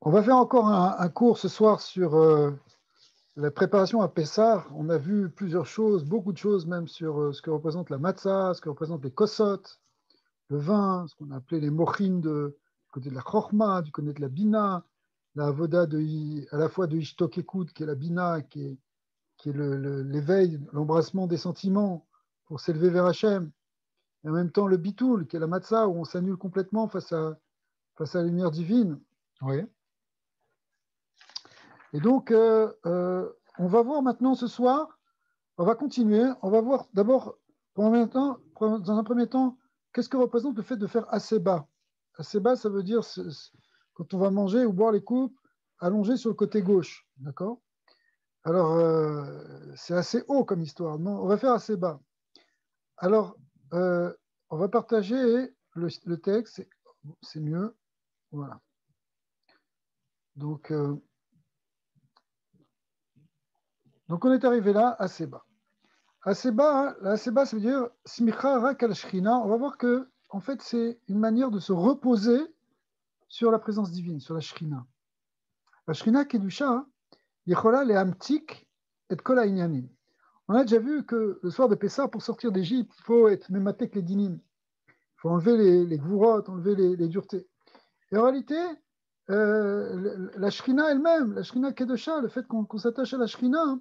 On va faire encore un cours ce soir sur la préparation à Pessah. On a vu plusieurs choses, beaucoup de choses même sur ce que représente la matzah, ce que représentent les kosot, le vin, ce qu'on a appelé les mochin du côté de la chorma, du côté de la bina, la avoda à la fois de ishtok ekut, qui est la bina, qui est l'éveil, l'embrassement des sentiments pour s'élever vers Hachem, et en même temps le bitoul, qui est la matzah, où on s'annule complètement face à la lumière divine. Oui. Et donc, on va voir maintenant ce soir, on va continuer, on va voir d'abord, dans un premier temps, qu'est-ce que représente le fait de faire assez bas. Assez bas, ça veut dire quand on va manger ou boire les coupes, allongé sur le côté gauche, d'accord? Alors, c'est assez haut comme histoire, non? On va faire assez bas. Alors, on va partager le texte, c'est mieux, voilà. Donc, on est arrivé là, assez bas. Assez bas, ça veut dire smicha rak al shrina. On va voir que, en fait, c'est une manière de se reposer sur la présence divine, sur la shrina. La shrina kedusha, yichola le amtik et kol ha'inyanim. On a déjà vu que le soir de Pessah, pour sortir d'Égypte, il faut être mématek les dinim. Il faut enlever les gvurot, enlever les duretés. Et en réalité, la shrina elle-même, la shrina kedusha, le fait qu'on s'attache à la shrina,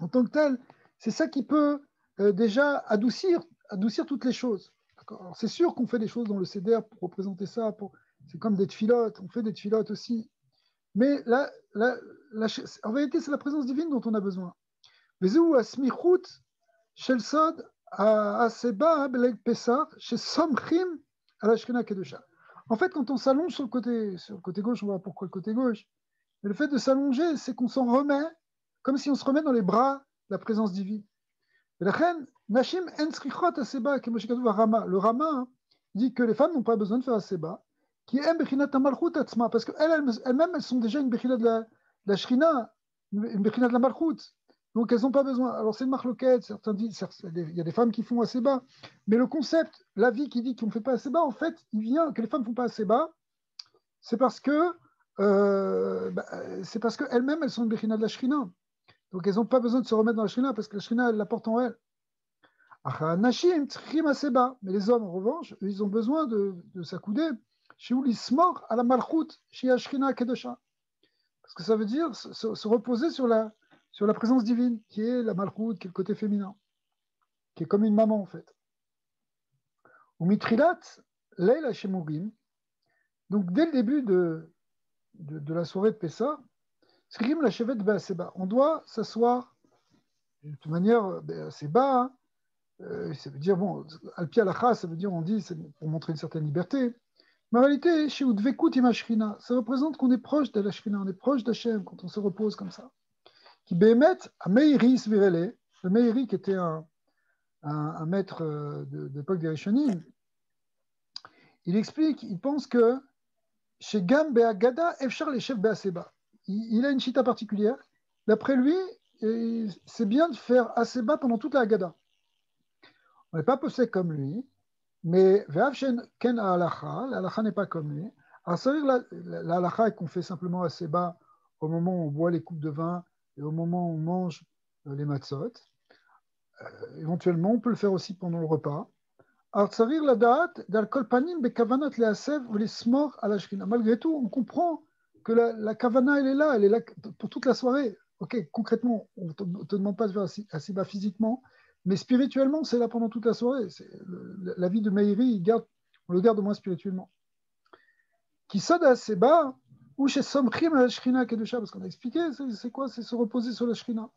en tant que tel, c'est ça qui peut déjà adoucir toutes les choses. Alors, c'est sûr qu'on fait des choses dans le CEDER pour représenter ça, c'est comme des tfilotes, on fait des tfilotes aussi. Mais en vérité, c'est la présence divine dont on a besoin. Vezou asmichut shel sod aseba beleg pesach chez somchim à la shrina kedusha. En fait, quand on s'allonge sur le côté gauche, on va voir pourquoi le côté gauche. Mais le fait de s'allonger, c'est qu'on s'en remet, comme si on se remet dans les bras de la présence divine. Et la reine, Nashim en srichot aseba, le Rama dit que les femmes n'ont pas besoin de faire aseba, qui aiment bechinat malchut atzma, parce qu'elles-mêmes, elles sont déjà une bechina de la shrina, une bechina de la malchut. Donc elles n'ont pas besoin. Alors c'est une marloquette, certains disent, il y a des femmes qui font aseba, mais le concept, la vie qui dit qu'on ne fait pas aseba, en fait, il vient que les femmes ne font pas aseba, c'est parce que qu'elles-mêmes, elles sont une bechina de la shrina. Donc elles n'ont pas besoin de se remettre dans la shrina parce que la shrina, elle la porte en elle. Mais les hommes, en revanche, ils ont besoin de s'accouder chez Ulismor à la malchut, chez Ashrina Kedosha. Parce que ça veut dire se reposer sur la présence divine, qui est la malchut, qui est le côté féminin, qui est comme une maman en fait. Ou mitrilat, leil Shemurim. Donc dès le début de la soirée de Pessah, skrim la chevet be'aseba. On doit s'asseoir de toute manière assez bas. Ça veut dire, bon, al-pi alacha, ça veut dire, on dit, c'est pour montrer une certaine liberté. Mais en réalité, chez Udvekut imashrina, ça représente qu'on est proche de la shrina, on est proche d'Hachem quand on se repose comme ça. Qui bémet à Meiri Svirele, le Meiri qui était un maître de l'époque des Rishonim, il explique, il pense que chez Gam Be'agada, Efshar les chefs Be'aseba. Il a une chita particulière. D'après lui, c'est bien de faire Aseba pendant toute la Haggadah. On n'est pas posé comme lui, mais Ken l'alacha n'est pas comme lui. Alors ça veut dire la halacha est qu'on fait simplement assez bas au moment où on boit les coupes de vin et au moment où on mange les matzot. Éventuellement, on peut le faire aussi pendant le repas. Alors tsarir la date d'alcool panim bekavanat leasev ou les smor à la shrina. Malgré tout, on comprend que la kavana elle est là pour toute la soirée. Ok, concrètement, on ne te demande pas de faire assez bas physiquement, mais spirituellement, c'est là pendant toute la soirée. La vie de Meiri, on le garde au moins spirituellement. Qui sonne assez bas, ou chez Somchim à la Shrina Kedusha, parce qu'on a expliqué, c'est quoi? C'est se reposer sur la Shrina.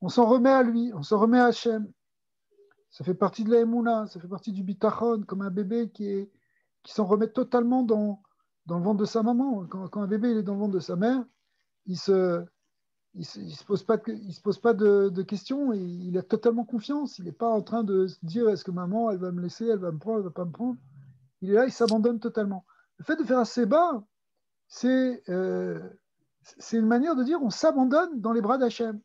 On s'en remet à lui, on s'en remet à Hachem. Ça fait partie de la Emouna, ça fait partie du bitachon, comme un bébé qui s'en remet totalement dans le ventre de sa maman. Quand un bébé il est dans le ventre de sa mère, il se pose pas de questions, il a totalement confiance. Il n'est pas en train de se dire est-ce que maman elle va me laisser, elle va me prendre, elle va pas me prendre. Il est là, il s'abandonne totalement. Le fait de faire assez bas, c'est une manière de dire on s'abandonne dans les bras d'Hachem.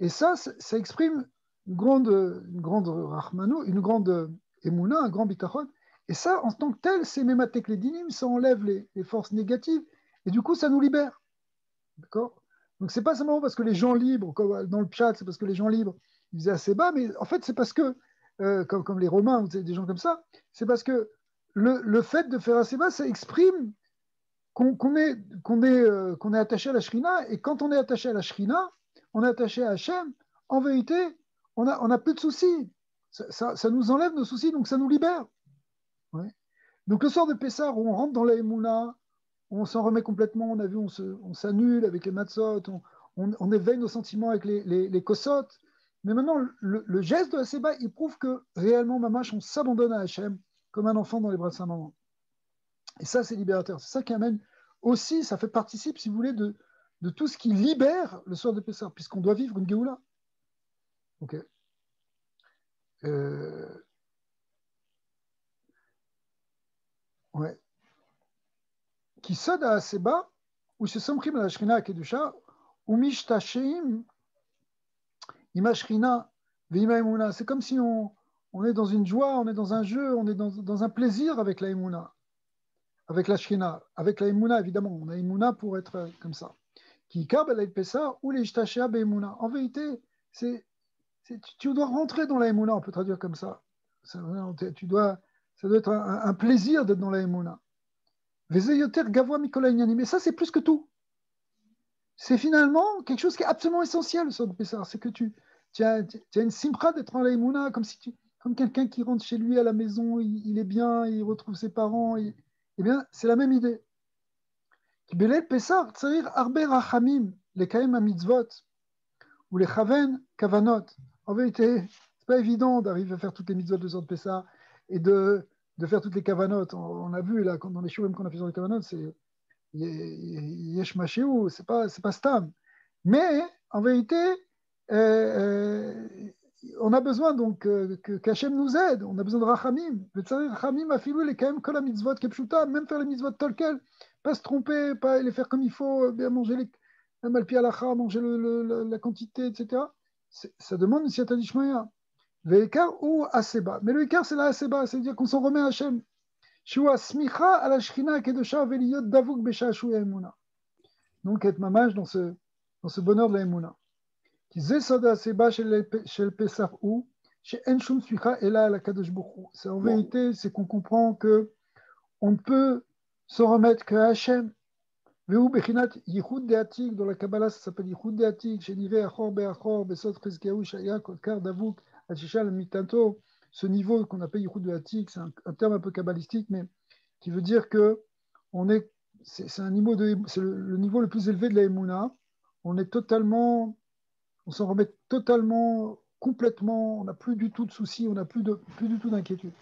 Et ça exprime une grande rachmano, une grande émouna, un grand bitachon. Et ça, en tant que tel, c'est mématek les dinim, ça enlève les forces négatives Et du coup, ça nous libère. D'accord? Donc, c'est pas simplement parce que les gens libres, comme dans le chat, c'est parce que les gens libres, ils faisaient assez bas, mais en fait, c'est parce que, comme les Romains ou des gens comme ça, c'est parce que le fait de faire assez bas, ça exprime qu'on est attaché à la Shrina, et quand on est attaché à la Shrina, on est attaché à Hachem, en vérité, on a plus de soucis. Ça nous enlève nos soucis, donc ça nous libère. Ouais. Donc le soir de Pessah, où on rentre dans la Emouna, on s'en remet complètement, on a vu, on s'annule avec les matzot, on éveille nos sentiments avec les kosot. Mais maintenant, le geste de la Seba, il prouve que réellement, Mamash, on s'abandonne à Hachem comme un enfant dans les bras de sa maman. Et ça, c'est libérateur. C'est ça qui amène aussi, ça fait participe, si vous voulez, de tout ce qui libère le soir de Pessah, puisqu'on doit vivre une Géoula. Ok. Ouais. Qui sod à Seba, ou se somchim à la Shrina à Kedusha, ou mishtashim ima Shrina, veima Emouna. C'est comme si on est dans une joie, on est dans un jeu, on est dans un plaisir avec la Emouna, avec la Shrina, avec la Emouna, évidemment. On a Emouna pour être comme ça. Qui kab el Pessah ou les Ishtashea be'Emouna. En vérité, tu dois rentrer dans la Emouna, on peut traduire comme ça. Ça doit être un plaisir d'être dans la Emouna. Vezeyoter gavoa mikola inyani. Mais ça, c'est plus que tout. C'est finalement quelque chose qui est absolument essentiel, le sort de Pessah. C'est que tu as une simcha d'être en la Emouna, comme quelqu'un qui rentre chez lui à la maison, il est bien, il retrouve ses parents. Eh bien, c'est la même idée. Qui belel Pessah, tsarir arbe rachamim, les kaim mitzvot, ou les chaven kavanot. En vérité, c'est pas évident d'arriver à faire toutes les mitzvot de sort de Pessah et de faire toutes les kavanot. On a vu là, dans les shurim qu'on a fait sur les kavanot, c'est yesh mashéou, c'est pas stam. Mais en vérité, euh, on a besoin donc qu'Hachem nous aide. On a besoin de rachamim. Rachamim afilou les kaim kol mitzvot kepshuta, même faire les mitzvot tel quel, pas se tromper, pas les faire comme il faut, bien manger les même al pi halacha, manger la quantité, etc. Ça demande une siyata d'ishmaïa. Le écart ou aseba. Mais le écart, c'est la aseba, c'est-à-dire qu'on s'en remet à Hachem. Shua smicha à la shrina kedosha veliyot davuk besha shuya emuna. Donc, être mamash dans ce bonheur de la emuna. Qui zesoda aseba chez le pesach ou chez enshum smicha et là la kadosh bokhu. C'est en vérité, c'est qu'on comprend que on ne peut se remettre qu'à Hachem. Veu bechinat yichud deatik, dans la Kabbalah ça s'appelle yichud deatik, chez Nivé achor beachor besot chizkiyahu shaya kodkar davuk achishal mitanto. Ce niveau qu'on appelle yichud deatik, c'est un terme un peu kabbalistique, mais qui veut dire que c'est un niveau c'est le niveau le plus élevé de la Emouna. On s'en remet totalement, complètement. On n'a plus du tout de soucis, on n'a plus du tout d'inquiétude.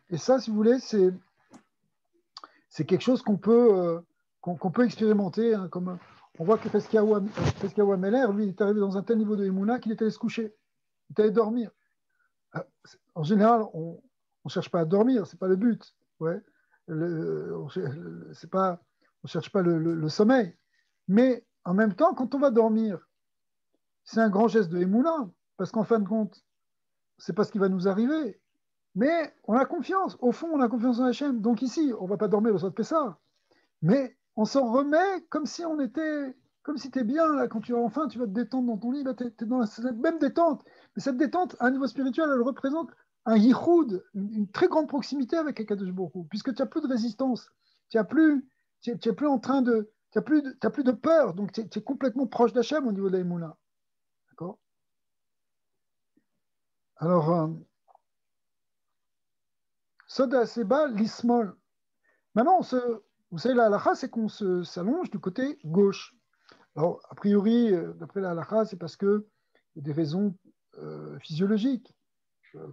Et ça, si vous voulez, c'est quelque chose qu'on peut expérimenter. Hein, comme on voit que Peskiaou Ameler, lui, il est arrivé dans un tel niveau de Emouna qu'il est allé se coucher, il est allé dormir. En général, on ne cherche pas à dormir, c'est pas le but. Ouais. On ne cherche pas le sommeil. Mais en même temps, quand on va dormir, c'est un grand geste de Emouna, parce qu'en fin de compte, c'est pas ce qui va nous arriver. Mais on a confiance. Au fond, on a confiance en Hachem. Donc ici, on ne va pas dormir le soir de Pessah. Mais on s'en remet comme si tu es bien, là, quand enfin tu vas te détendre dans ton lit, tu es dans cette même détente. Mais cette détente, à un niveau spirituel, elle représente un yichud, une très grande proximité avec Akadosh Baruch Hu, puisque tu n'as plus de résistance, tu n'as plus en train de, tu n'as plus de peur, donc tu es complètement proche d'Hachem au niveau de la Emouna. D'accord? Alors, Soda Seba, l'ismol. Maintenant, vous savez, la halakha, c'est qu'on s'allonge du côté gauche. Alors, a priori, d'après la halakha, c'est parce qu'il y a des raisons physiologiques.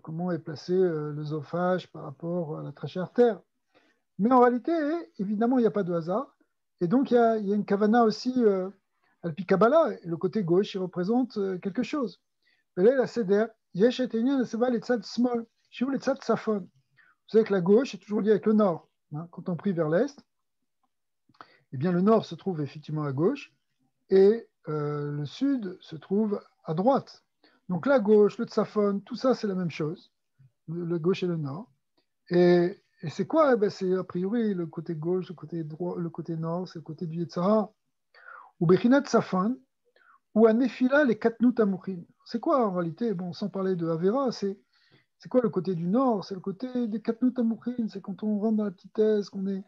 Comment est placé l'œsophage par rapport à la trachée artère. Mais en réalité, évidemment, il n'y a pas de hasard. Et donc, il y a une kavana aussi, alpi Kabbalah, le côté gauche, il représente quelque chose. Et là, la seder, yesh et enyan seba le tzad small, shivu le tzad safon. Vous savez que la gauche est toujours liée avec le nord. Hein. Quand on prie vers l'est, eh bien, le nord se trouve effectivement à gauche et le sud se trouve à droite. Donc la gauche, le tsafon, tout ça c'est la même chose, le gauche et le nord. Et Et c'est quoi? Eh ben, c'est a priori le côté gauche, le côté droit, le côté nord, c'est le côté du Yetzara. Ou Bechinat Safan, ou à Nefila, les Katnut Amouchin. C'est quoi en réalité? Bon, sans parler de Avera, c'est quoi le côté du nord? C'est le côté des Katnut Amouchin. C'est quand on rentre dans la petitesse, qu'on est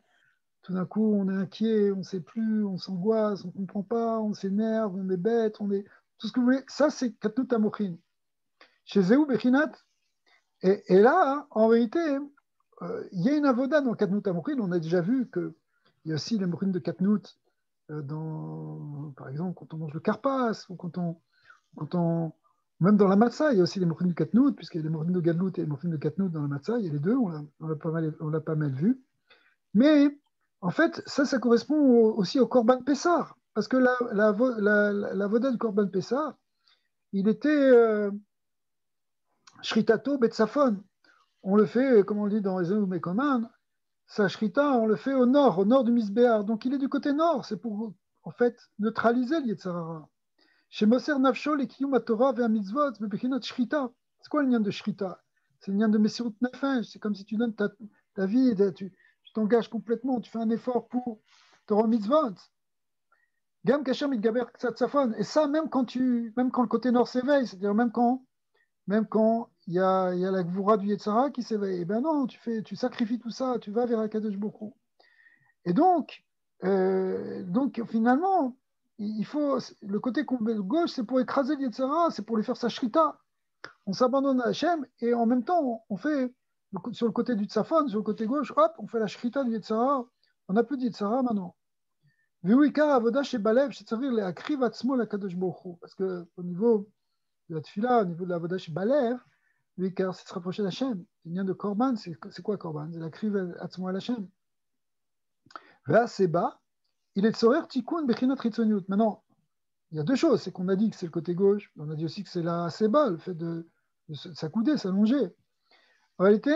tout d'un coup, on est inquiet, on ne sait plus, on s'angoisse, on ne comprend pas, on s'énerve, on est bête, on est. Tout ce que vous voulez. Ça, c'est Katnut Amouchin. Chez Zéou Bechinat, et là, hein, en réalité, il y a une avoda dans Katnut Amouchin. On a déjà vu qu'il y a aussi les Mouchin de Katnut, par exemple, quand on mange le karpas, ou quand on, même dans la matzah, il y a aussi les Mouchin de Katnut, puisqu'il y a les Mouchin de Gadlut et les Mouchin de Katnut dans la matzah, il y a les deux, on l'a pas mal vu. Mais en fait, ça correspond aussi au Korban Pessah, parce que la voda du Korban Pessah, il était Shritato Betsafon. On le fait, comme on le dit dans les Mekoman, sa Shrita, on le fait au nord du Misbéar. Donc il est du côté nord, c'est pour en fait neutraliser le Yetzarara. Chez Moser Nafsho, les Kiyum Torah vers Mitzvot, Bebechinot Shrita. C'est quoi le lien de Shrita? C'est le lien de Messirut Nefesh. C'est comme si tu donnes ta vie, tu t'engages complètement, tu fais un effort pour Torah Mitzvot. Gam Kasher Mitgaber Ksatsafon. Et ça, même quand le côté nord s'éveille, c'est-à-dire même quand il y a la Gvura du Yetzara qui s'éveille, eh ben non, tu sacrifies tout ça, tu vas vers Akadosh Bokhu. Et donc finalement, il faut le côté gauche, c'est pour écraser le Yetzara, c'est pour lui faire sa shrita. On s'abandonne à Hachem et en même temps, on fait sur le côté du Tzafon, sur le côté gauche, hop, on fait la shrita du Yetzara. On n'a plus de Yetzara maintenant. V'uikar avoda chez Balev, chez Tzavir, le akriv atzmo la Kadosh Bokhu. Parce que au niveau de la tefila, au niveau de la avoda chez Balev, l'uikar, c'est de se rapprocher d'Hachem. Le lien de Korban, c'est quoi Korban? C'est l'akriv atzmo à Hachem. Là, c'est bas. Il est tsorer tikkun bechinat chitzoniut. Maintenant, il y a deux choses. C'est qu'on a dit que c'est le côté gauche. On a dit aussi que c'est là assez bas, le fait de s'accouder, s'allonger. En réalité,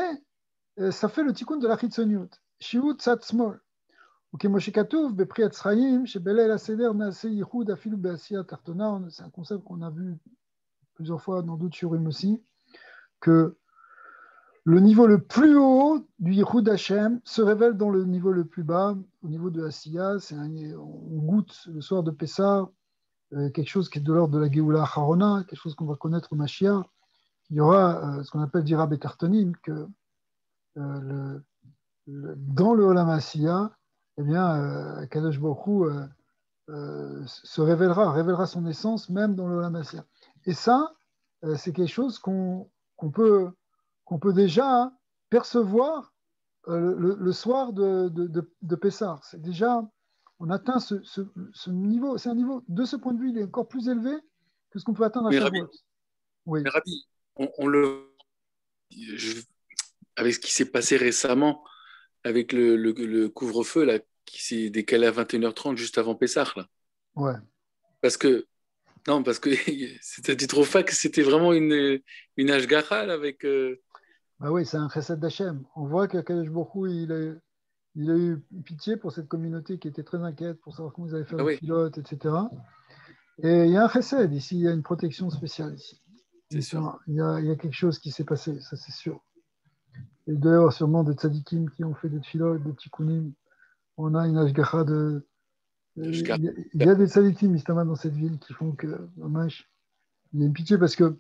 ça fait le tikkun de la chitzoniut. Shiut tzat smol. וכמו שכתוב בפרי הצחיים, שבליל הסדר נעשה ייחוד אפילו בעשייה תחתונה, c'est un concept qu'on a vu plusieurs fois dans d'autres shurim aussi, que le niveau le plus haut du Yichud Hashem se révèle dans le niveau le plus bas, au niveau de Asiya. On goûte le soir de Pessah quelque chose qui est de l'ordre de la Géoula Harona, quelque chose qu'on va connaître au Mashiach. Il y aura ce qu'on appelle Dira Betartonim, que dans le Olam Asiya, eh bien, Kadosh Baruch Hu se révélera son essence même dans le Olam Asiya. Et ça, c'est quelque chose qu'on peut déjà percevoir le soir de Pessah. C'est déjà, on atteint ce niveau, c'est un niveau, de ce point de vue, il est encore plus élevé que ce qu'on peut atteindre à Shavuot. Oui. Mais Rabbi, avec ce qui s'est passé récemment, avec le couvre-feu là, qui s'est décalé à 21h30 juste avant Pessah, là. Ouais. Parce que c'était trop fac, c'était vraiment une hashgacha là, avec... Bah oui, c'est un chesed d'Hachem. On voit qu'Akadosh Baruch Hu, il a eu pitié pour cette communauté qui était très inquiète pour savoir comment ils allaient faire le pilote, etc. Et il y a un chesed ici, il y a une protection spéciale ici. Il y a quelque chose qui s'est passé, ça c'est sûr. Et d'ailleurs, sûrement des tzadikim qui ont fait des tfilotes, des tikkunim. On a une hashgacha de... Il y a des tzadikim, justement, dans cette ville qui font que, dommage, il y a une pitié parce que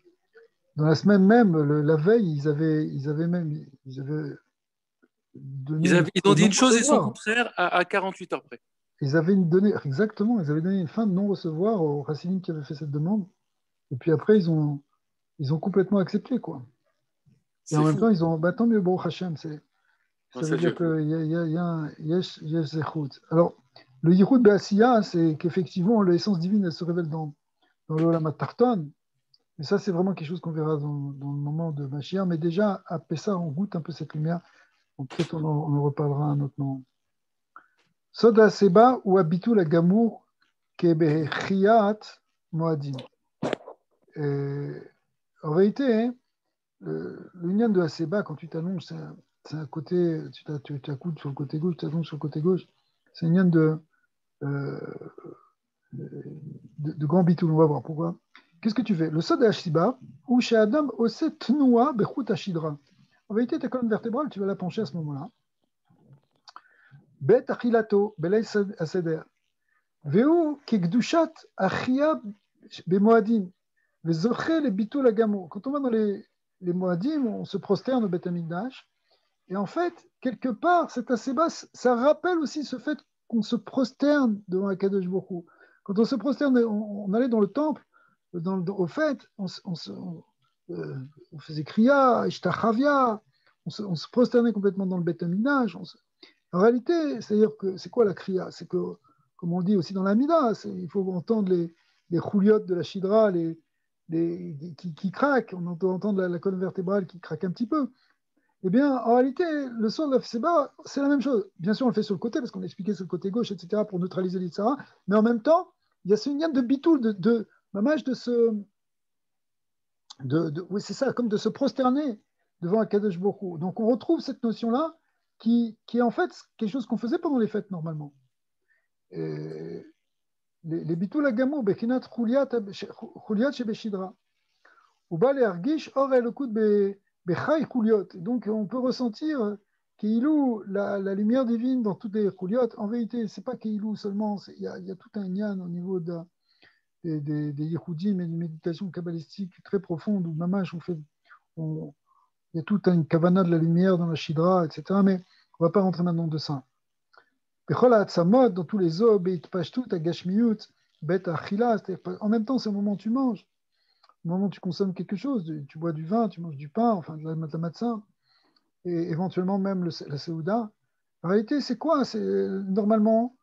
dans la semaine même, la veille, ils avaient donné ils ont dit une chose et son contraire à 48 heures près. Ils avaient donné une fin de non-recevoir aux Hassidim qui avaient fait cette demande. Et puis après, ils ont complètement accepté, quoi. Et en même temps, ils ont, tant mieux, Baruch Hashem, ça veut dire qu'il y a un yesh zechut. Alors, le yichud be'asiya, c'est qu'effectivement, l'essence divine, elle se révèle dans l'olam tarton. Mais ça, c'est vraiment quelque chose qu'on verra dans le moment de Mashiach. Mais déjà, à Pessah, on goûte un peu cette lumière. Donc peut-être on en reparlera un autre moment. Soda Seba ou Abitul Agamour Kebechiyat Moadim. En réalité, l'union de Aseba, quand tu t'allonges, c'est un côté, tu t'accoudes sur le côté gauche, tu t'allonges sur le côté gauche. C'est une union de grand bitul. On va voir pourquoi. Qu'est-ce que tu fais? Le Soda Ashiba ou chez Adam Ose Tnoua Bechut Ashidra. En vérité, ta colonne vertébrale, tu vas la pencher à ce moment-là. Bet achilato, belay aseder. Veu kekdushat achia bemoadim. Vezoche le bitul agamo. Quand on va dans les moadim, on se prosterne au Bet Amikdash. Et en fait, quelque part, cet assez bas, ça rappelle aussi ce fait qu'on se prosterne devant Akadosh Baruch Hu. Quand on se prosterne, on allait dans le temple, au fait, on faisait kriya, ishtachavia, on se prosternait complètement dans le Beth Amikdash. En réalité, c'est-à-dire que c'est quoi la kriya? C'est que, comme on le dit aussi dans la Mida, il faut entendre les chouliotes de la shidra, qui craquent, on entend entendre la colonne vertébrale qui craque un petit peu. Eh bien, en réalité, le son de la Fseba, c'est la même chose. Bien sûr, on le fait sur le côté, parce qu'on a expliqué sur le côté gauche, etc., pour neutraliser l'Itzara, mais en même temps, il y a ce lien de bitoul, mamage oui, c'est ça, comme de se prosterner devant Akadosh Baruch Hu. Donc, on retrouve cette notion-là, qui est en fait quelque chose qu'on faisait pendant les fêtes, normalement. Et les bitoul agamo, bekinat chuliat shebeshidra. Uba le argish or elokut bechai chuliot. Donc, on peut ressentir Keilou, la lumière divine dans toutes les chouliotes. En vérité, c'est pas Keilou seulement, il y a tout un yan au niveau des Yehoudim et des méditations kabbalistiques très profondes où mamash, il y a toute une kavana de la lumière dans la Shidra, etc. Mais on ne va pas rentrer maintenant de ça. Bechol ha'atzamot, dans tous les os, beit pashtut, agashmiut, bet achila, en même temps, c'est au moment où tu manges, au moment où tu consommes quelque chose, tu bois du vin, tu manges du pain, enfin de la matzah, et éventuellement même la Seouda. En réalité, c'est quoi? Normalement,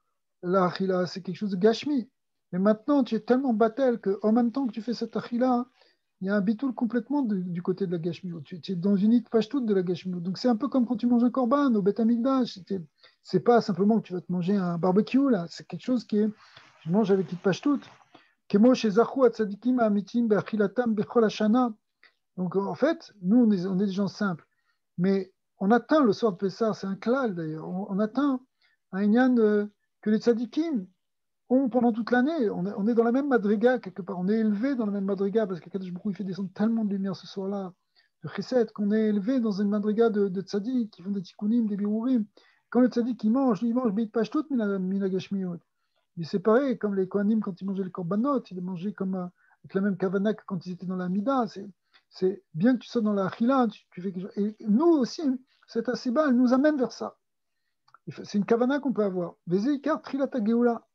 la achila, c'est quelque chose de gashmi. Mais maintenant, tu es tellement battel qu'en même temps que tu fais cette achila, il y a un bitoul complètement du côté de la gashmi. Tu es dans une pashtout de la gashmi. Donc c'est un peu comme quand tu manges un korban au Bet Amikdash. C'est pas simplement que tu vas te manger un barbecue, là. C'est quelque chose tu manges avec une pashtout. Kemo chez Zachu Atzadikim Amitim Beachilatam Bechol Hashana. Donc en fait, nous, on est des gens simples. Mais on atteint le soir de Pessah, c'est un klal d'ailleurs, on atteint un inyan que les tzadikim ont pendant toute l'année. On est dans la même madriga quelque part, on est élevé dans la même madriga parce qu'Akadosh Baruch Hu, il fait descendre tellement de lumière ce soir-là, de chesed, qu'on est élevé dans une madriga de tzadik qui font des tikkunim, des birurim. Quand le tzadik il mange beit pashtut mina gashmiot. Il est séparé comme les kohanim quand ils mangeaient les korbanot, ils les mangeaient comme avec la même kavana que quand ils étaient dans la mida. C'est bien que tu sois dans la achila, tu fais quelque chose. Et nous aussi, cette asiba, elle nous amène vers ça. C'est une kavana qu'on peut avoir. Vezeikar trilata geula.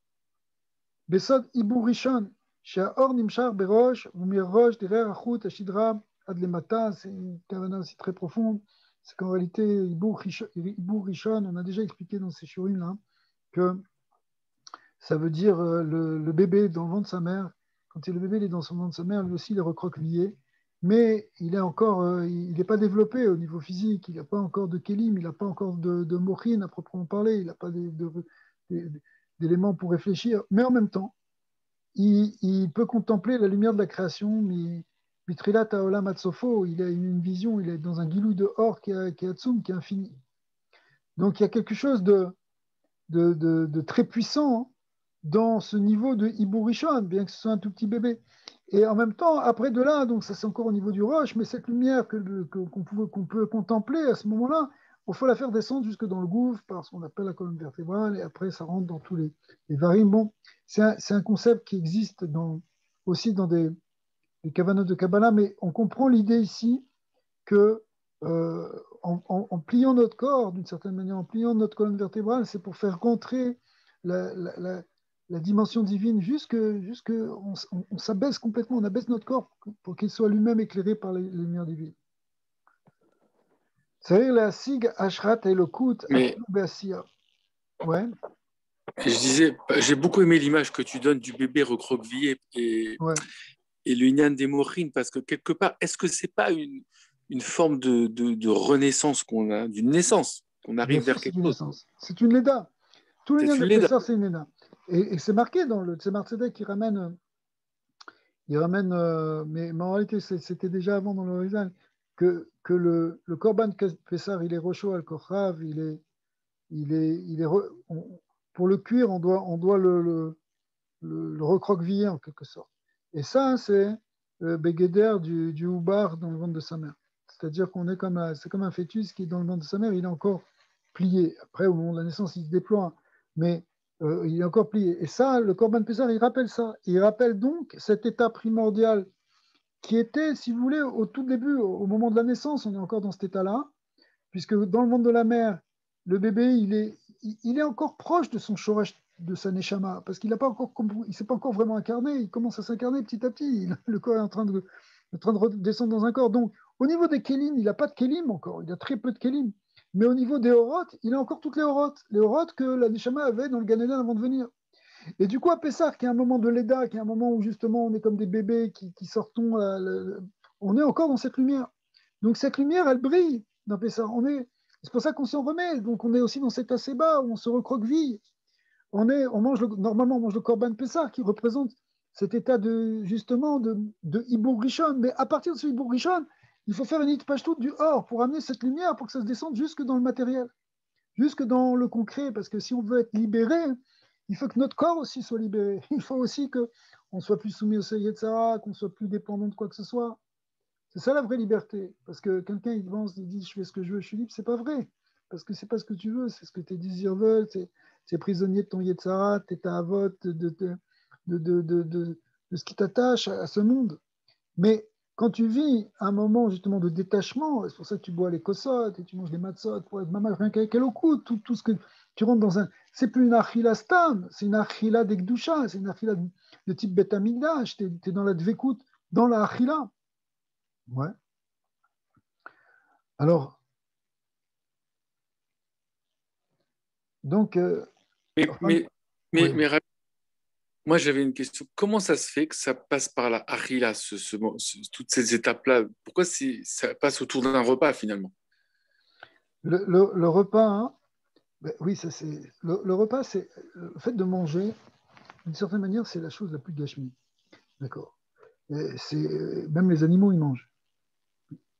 Besod ibur rishon. She'aor nimshar berosh, umirosh derer achut ashidra adlemata. C'est une kavana aussi très profonde. C'est qu'en réalité, ibur rishon, on a déjà expliqué dans ces shurim là, que ça veut dire le bébé dans le ventre de sa mère. Quand le bébé est dans son ventre de sa mère, lui aussi, il est recroquevillé. Mais il est encore, il n'est pas développé au niveau physique, il n'a pas encore de kélim, il n'a pas encore de mochine à proprement parler, il n'a pas d'éléments pour réfléchir. Mais en même temps, il peut contempler la lumière de la création, Mitrilat Haolam Atzofo, il a une vision, il est dans un guilou de or qui est Atzum, qui est infini. Donc il y a quelque chose de très puissant dans ce niveau de Hibou Rishon, bien que ce soit un tout petit bébé. Et en même temps, après de là, donc ça c'est encore au niveau du roche, mais cette lumière qu'on peut contempler à ce moment-là, il faut la faire descendre jusque dans le gouffre par ce qu'on appelle la colonne vertébrale, et après ça rentre dans tous les varim. Bon, c'est un concept qui existe aussi dans des kavanas de Kabbalah, mais on comprend l'idée ici que en pliant notre corps, d'une certaine manière, en pliant notre colonne vertébrale, c'est pour faire rentrer la dimension divine jusque on s'abaisse complètement, on abaisse notre corps pour qu'il soit lui-même éclairé par les lumières divines. C'est-à-dire la sig ashrat elokut be'asiya. Ouais. Je disais, j'ai beaucoup aimé l'image que tu donnes du bébé recroquevillé et le Inyan des Mourines, parce que quelque part, est-ce que c'est pas une forme de renaissance qu'on a, d'une naissance, qu'on arrive vers quelque chose? C'est une Leda. Tout le lien de Pessah, c'est une Leda. Et c'est marqué dans le Tzemar Tzedek qui ramène, mais en réalité, c'était déjà avant dans le Rizal, que le Korban Pessah, il est Rocho al Kochav, pour le cuire, on doit le recroqueviller en quelque sorte. Et ça, c'est le Begeder du Houbar dans le ventre de sa mère. C'est-à-dire c'est comme un fœtus qui est dans le ventre de sa mère, il est encore plié. Après, au moment de la naissance, il se déploie, mais il est encore plié. Et ça, le Corban Pessah, il rappelle ça. Il rappelle donc cet état primordial qui était, si vous voulez, au tout début, au moment de la naissance, on est encore dans cet état-là, puisque dans le monde de la mère, le bébé, il est encore proche de son shoresh, de sa neshama, parce qu'il ne s'est pas encore vraiment incarné, il commence à s'incarner petit à petit, le corps est en train de redescendre dans un corps. Donc, au niveau des kélim, il n'a pas de kélim encore, il a très peu de kélim. Mais au niveau des orotes, il a encore toutes les orotes que la neshama avait dans le Gan Eden avant de venir. Et du coup, à Pessah, qui est un moment de l'Eda, qui est un moment où justement on est comme des bébés qui sortons, on est encore dans cette lumière. Donc cette lumière, elle brille dans Pessah. C'est pour ça qu'on s'en remet. Donc on est aussi dans cet assez bas où on se recroqueville. Normalement, on mange le Korban Pessah qui représente cet état justement de Hibour Rishon. Mais à partir de ce Hibour Rishon, il faut faire une hitpashtout du or pour amener cette lumière, pour que ça se descende jusque dans le matériel, jusque dans le concret. Parce que si on veut être libéré, il faut que notre corps aussi soit libéré. Il faut aussi qu'on soit plus soumis au Yetzara, qu'on soit plus dépendant de quoi que ce soit. C'est ça la vraie liberté. Parce que quelqu'un, il dit je fais ce que je veux, je suis libre. C'est pas vrai. Parce que c'est pas ce que tu veux, c'est ce que tes désirs veulent. C'est prisonnier de ton Yetzara, t'es ta avot, de ce qui t'attache à ce monde. Mais quand tu vis un moment justement de détachement, c'est pour ça que tu bois les kosot et tu manges les matzot pour être maman, rien qu'avec elle au cou, tout ce que tu rentres dans un. C'est plus une achila stam, c'est une achila d'ekdusha, c'est une achila de type betamigdash, tu es dans la dvekout, dans la achila. Ouais. Alors, donc. Mais moi, j'avais une question. Comment ça se fait que ça passe par la achila, toutes ces étapes-là? Pourquoi ça passe autour d'un repas finalement? Le repas, hein, ben oui, ça c'est. Le repas, c'est le fait de manger. D'une certaine manière, c'est la chose la plus gâchemie. D'accord. Même les animaux, ils mangent.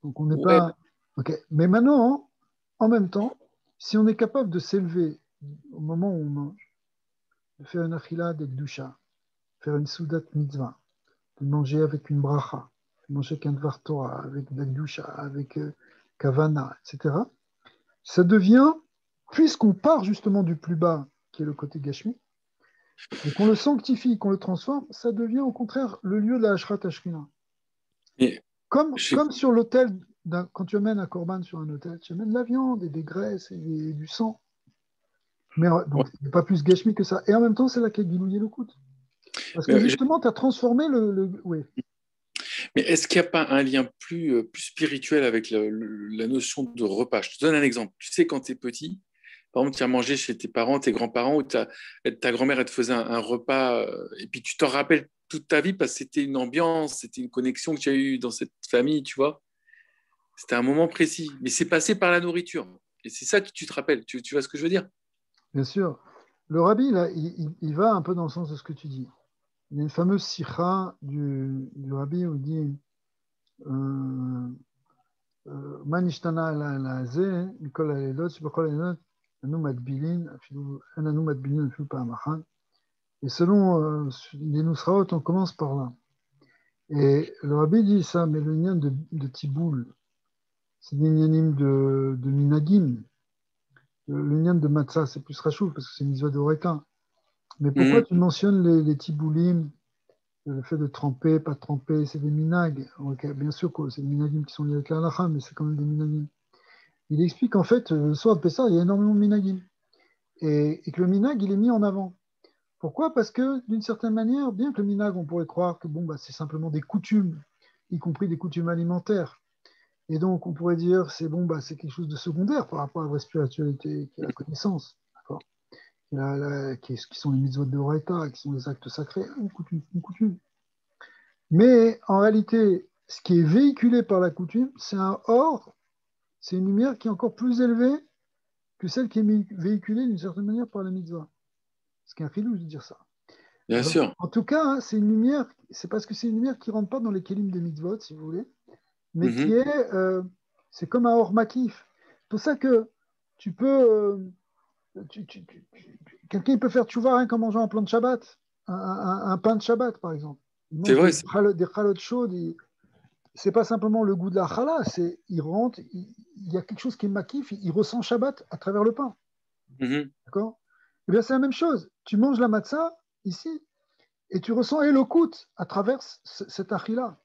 Donc on n'est Ouais. pas. Ok. Mais maintenant, en même temps, si on est capable de s'élever au moment où on mange, de faire une achila d'ekdusha, faire une soudat mitzvah, de manger avec une bracha, de manger avec un dvar Torah, avec d'ekdusha, avec kavana, etc. Ça devient, puisqu'on part justement du plus bas, qui est le côté gashmi, et qu'on le sanctifie, qu'on le transforme, ça devient au contraire le lieu de la Hashrat Ashrina. Comme sur l'autel, quand tu amènes un korban sur un autel, tu amènes de la viande et des graisses et du sang. Mais donc, il n'est pas plus gashmi que ça. Et en même temps, c'est là qu'est Gilouye le Kout. Parce que justement, tu as transformé Oui. Mais est-ce qu'il n'y a pas un lien plus spirituel avec la notion de repas? Je te donne un exemple. Tu sais, quand tu es petit, par exemple, tu as mangé chez tes parents, tes grands-parents, ou ta grand-mère, elle te faisait un repas, et puis tu t'en rappelles toute ta vie parce que c'était une ambiance, c'était une connexion que tu as eue dans cette famille, tu vois. C'était un moment précis, mais c'est passé par la nourriture. Et c'est ça que tu te rappelles. Tu vois ce que je veux dire? Bien sûr. Le rabbi, là, il va un peu dans le sens de ce que tu dis. Il y a une fameuse sikha du rabbi où il dit מה נשתנה על הזה מכל הלילות שבכל הלילות אנו מטבילים אפילו אין אנו מטבילים אפילו פעם אחת. Et selon les Nusraot, on commence par là. Et le rabbi dit ça, mais le lien de Tiboul, c'est des nianim de Minagim. Le lien de Matzah, c'est plus Rachouf, parce que c'est une mitzvah de Horeca. Mais pourquoi tu mentionnes les Tiboulim, le fait de tremper, pas tremper, c'est des minag. Okay, bien sûr que c'est des minagim qui sont liés avec la halakha, mais c'est quand même des minagim. Il explique en fait, le soir de Pessah, il y a énormément de minagim. Et que le minag, il est mis en avant. Pourquoi? Parce que d'une certaine manière, bien que le minag, on pourrait croire que c'est simplement des coutumes, y compris des coutumes alimentaires. Et donc, on pourrait dire c'est c'est quelque chose de secondaire par rapport à la vraie spiritualité, qui est la connaissance, d'accord, qui sont les mitzvot de Horaïta, qui sont les actes sacrés, une coutume. Mais en réalité, ce qui est véhiculé par la coutume, c'est un or, c'est une lumière qui est encore plus élevée que celle qui est véhiculée d'une certaine manière par la mitzvah. Ce qui est un chidouche de dire ça. Bien Alors, sûr. en tout cas, hein, c'est une lumière, c'est parce que c'est une lumière qui ne rentre pas dans les kelim des mitzvot, si vous voulez, mais qui est, c'est comme un or makif. C'est pour ça que tu peux, quelqu'un peut faire tchouva rien qu'en mangeant un plan de Shabbat, un pain de Shabbat, par exemple. Il C'est mange vrai. des chalotes chaudes, c'est pas simplement le goût de la challah, c'est il rentre, il y a quelque chose qui est makif, il ressent Shabbat à travers le pain. D'accord? Eh bien, c'est la même chose. Tu manges la matzah ici et tu ressens Elokut à travers cet achila.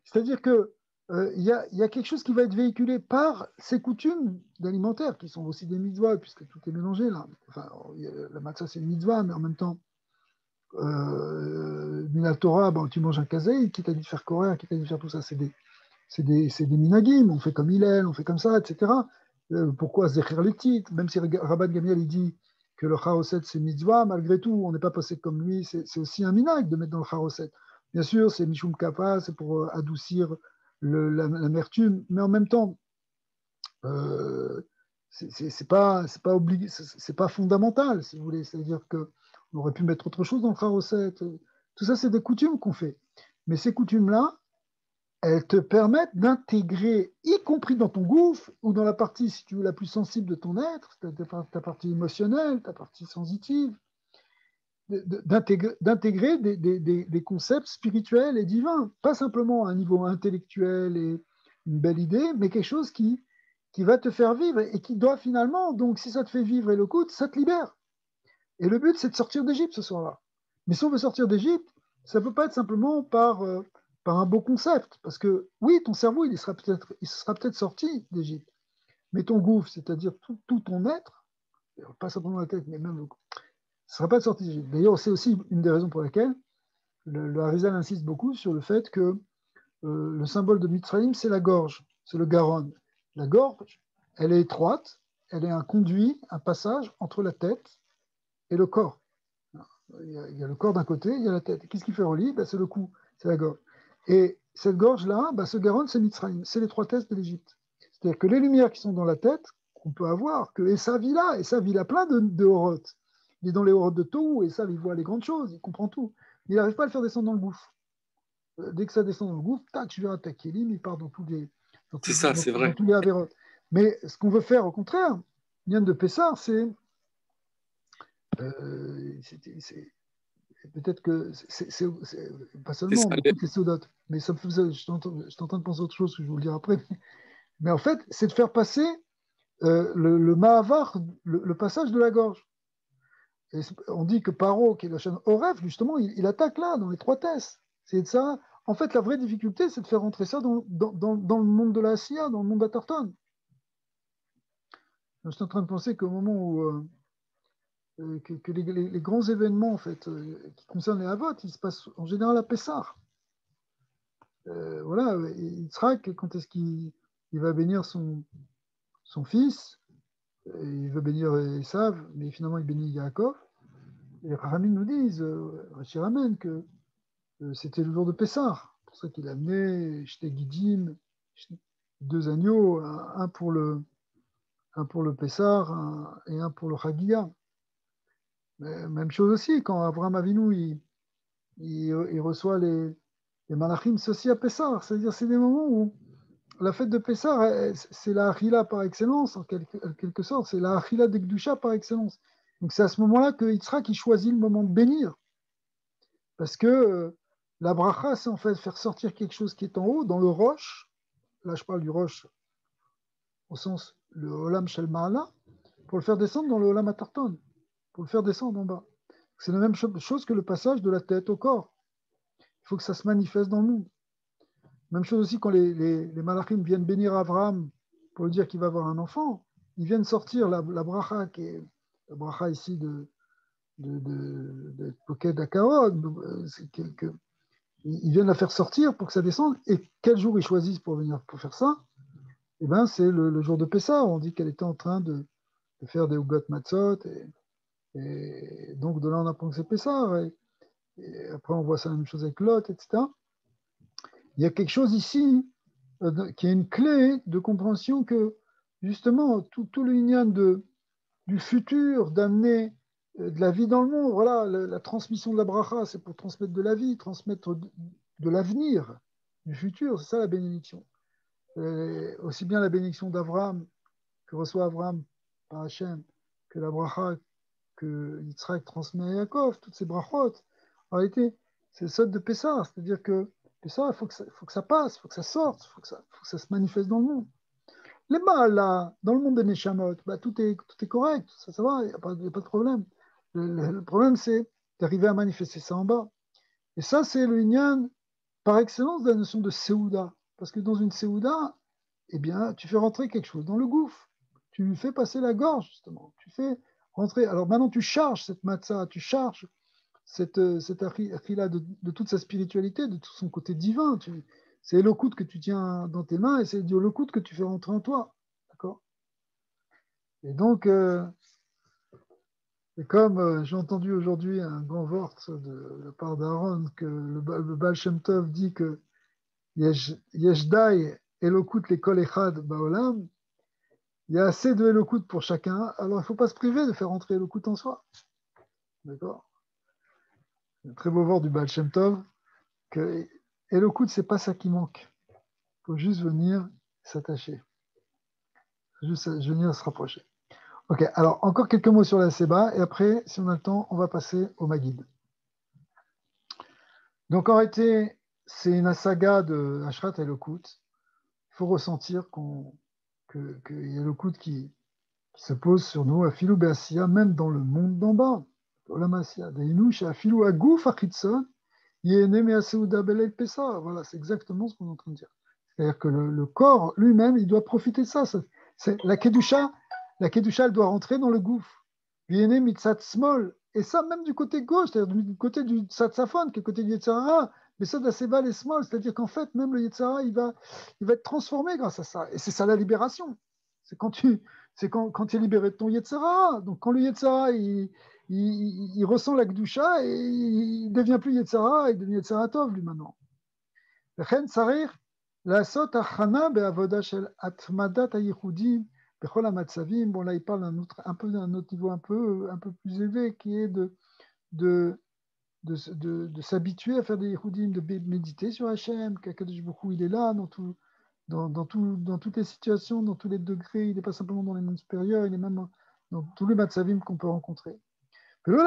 C'est-à-dire que il y a quelque chose qui va être véhiculé par ces coutumes alimentaires qui sont aussi des mitzvahs, puisque tout est mélangé là. Enfin, la matzah c'est une mitzvah, mais en même temps, la Torah, bon, tu manges un kazé, qui t'a dit de faire Korah, qui t'a dit de faire tout ça, c'est des minagim, on fait comme Hillel, on fait comme ça, etc. Pourquoi Zecher les titres, même si Rabban Gamiel il dit que le charoset c'est mitzvah, malgré tout, on n'est pas passé comme lui, c'est aussi un minag de mettre dans le charoset. Bien sûr, c'est Mishum Kappa, c'est pour adoucir l'amertume, mais en même temps, c'est pas fondamental, si vous voulez. C'est-à-dire qu'on aurait pu mettre autre chose dans le charoset. Tout ça, c'est des coutumes qu'on fait. Mais ces coutumes-là, elles te permettent d'intégrer, y compris dans ton gouffre ou dans la partie, si tu veux, la plus sensible de ton être, ta partie émotionnelle, ta partie sensitive, d'intégrer des concepts spirituels et divins, pas simplement à un niveau intellectuel et une belle idée, mais quelque chose qui va te faire vivre et qui doit finalement, donc si ça te fait vivre et le coup, ça te libère. Et le but, c'est de sortir d'Égypte ce soir-là. Mais si on veut sortir d'Égypte, ça ne peut pas être simplement par un beau concept, parce que oui, ton cerveau, il sera peut-être sorti d'Égypte, mais ton gouffre, c'est-à-dire tout ton être, pas simplement la tête, mais même le ne sera pas sorti d'Égypte. D'ailleurs, c'est aussi une des raisons pour lesquelles le Harizal insiste beaucoup sur le fait que le symbole de Mitzrayim, c'est la gorge, c'est le Garonne. La gorge, elle est étroite, elle est un conduit, un passage entre la tête et le corps. Il y a le corps d'un côté, il y a la tête. Qu'est-ce qui fait relier? Ben, c'est le cou, c'est la gorge. Et cette gorge-là, ben, ce Garonne, c'est Mitzrayim, c'est l'étroitesse de l'Égypte. C'est-à-dire que les lumières qui sont dans la tête, qu'on peut avoir, que Esav il a plein de horotes. Il est dans les horotes de Tohu, Esav, il voit les grandes choses, il comprend tout. Mais il n'arrive pas à le faire descendre dans le gouffre. Dès que ça descend dans le gouffre, tac, tu verras ta kélim, il part dans tous les, c'est ça, c'est vrai. dans tous les avérotes. Mais ce qu'on veut faire, au contraire, Yann de Pessard, c'est peut-être que c'est pas seulement beaucoup de sodotes, mais ça me fait, je suis en train de penser à autre chose que je vais vous le dire après. Mais en fait, c'est de faire passer le Mahavar, le passage de la gorge. Et on dit que Paro, qui est la chaîne Oref, justement, il attaque là, dans l'étroitesse. C'est de ça. En fait, la vraie difficulté, c'est de faire rentrer ça dans le monde de la Asiya, dans le monde d'Atarton. Je suis en train de penser qu'au moment où que les grands événements en fait, qui concernent les Havot, ils se passent en général à Pessah. Voilà, Yitzhak, quand est-ce qu'il va bénir son fils? Il veut bénir Esav, mais finalement il bénit Yaakov. Et Rahamim nous disent, Rashi ramène que c'était le jour de Pessah. C'est pour ça qu'il a amené Shte Gidim, 2 agneaux, un pour le Pessah et un pour le Chagiga. Même chose aussi, quand Abraham Avinu il reçoit les malachim, c'est aussi à Pessah. C'est-à-dire c'est des moments où la fête de Pessah, c'est la Achila par excellence, en quelque sorte. C'est la Achila de Gdusha par excellence. Donc c'est à ce moment-là que Yitzhak il choisit le moment de bénir. Parce que la bracha, c'est en fait faire sortir quelque chose qui est en haut, dans le roche. Là, je parle du roche au sens le Olam Shel Ma'ala, pour le faire descendre dans le Olam Atarton, pour le faire descendre en bas. C'est la même chose que le passage de la tête au corps. Il faut que ça se manifeste dans le monde. Même chose aussi quand les malachim viennent bénir Abraham pour lui dire qu'il va avoir un enfant, ils viennent sortir la bracha, qui est la bracha ici de Poked Akarod, ils viennent la faire sortir pour que ça descende. Et quel jour ils choisissent pour venir pour faire ça? Eh ben, c'est le jour de Pessah. On dit qu'elle était en train de faire des Ugot Matzot. Et donc, de là, on apprend que c'est Pessah. Et après, on voit ça la même chose avec Lot, etc. Il y a quelque chose ici qui est une clé de compréhension que, justement, tout le lien du futur, d'amener de la vie dans le monde, voilà, la transmission de la bracha, c'est pour transmettre de la vie, transmettre de l'avenir, du futur, c'est ça la bénédiction. Aussi bien la bénédiction d'Abraham, que reçoit Abraham par Hachem, que la bracha que Yitzhak transmet à Yaakov, toutes ces brachot, en réalité, c'est le sot de Pessah, c'est-à-dire que Et ça, il faut que ça passe, il faut que ça sorte, il faut que ça se manifeste dans le monde. Les mâles, là, dans le monde des Neshamot, bah, tout est correct, ça va, il n'y a pas de problème. Le problème, c'est d'arriver à manifester ça en bas. Et ça, c'est le Inyan par excellence de la notion de Seouda. Parce que dans une Seouda, eh bien, tu fais rentrer quelque chose dans le gouffre. Tu lui fais passer la gorge, justement. Tu fais rentrer. Alors maintenant, tu charges cette matzah, tu charges cette là de toute sa spiritualité, de tout son côté divin. C'est Elokut que tu tiens dans tes mains et c'est Elokut que tu fais rentrer en toi. D'accord? Et donc, et comme j'ai entendu aujourd'hui un grand vort de la part d'Aaron, que le Baal Shem Tov dit que Yeshdai Elokut les Kol Echad Baolam, il y a assez de Elokut pour chacun, alors il ne faut pas se priver de faire entrer Elokut en soi. D'accord? Un très beau vort du Baal Shem Tov, que Elokut, ce n'est pas ça qui manque. Il faut juste venir s'attacher. Juste venir se rapprocher. Ok, alors encore quelques mots sur la Seba, et après, si on a le temps, on va passer au Maguid. Donc en réalité, c'est une saga de Ashrat et Elokut. Il faut ressentir qu'il y a Elokut qui se pose sur nous, à Filou Beasia, même dans le monde d'en bas. Voilà, c'est exactement ce qu'on est en train de dire. C'est-à-dire que le corps lui-même, il doit profiter de ça. La Kedusha, elle doit rentrer dans le gouffre. Et ça, même du côté gauche, c'est-à-dire du côté du Tsatsafon, qui est le côté du Yetzirah, mais ça, d'Aseba, les small, c'est-à-dire qu'en fait, même le Yetzirah, il va être transformé grâce à ça. Et c'est ça la libération. C'est quand tu es libéré de ton Yetzirah. Donc, quand le Yetzirah, il ressent la Kedusha et il ne devient plus Yetzirah, il devient Yetzirah Tov, lui, maintenant. לעשות הכנה בעבודה של התמדת הייחודים בכל המצבים. Bon, là, il parle d'un autre niveau un peu plus élevé, qui est de s'habituer à faire des yichudim, de méditer sur Hachem, qu'Akadosh Baruch Hu, il est là dans toutes les situations, dans tous les degrés. Il n'est pas simplement dans les mondes supérieurs, il est même dans tous les matzavim qu'on peut rencontrer. Il ne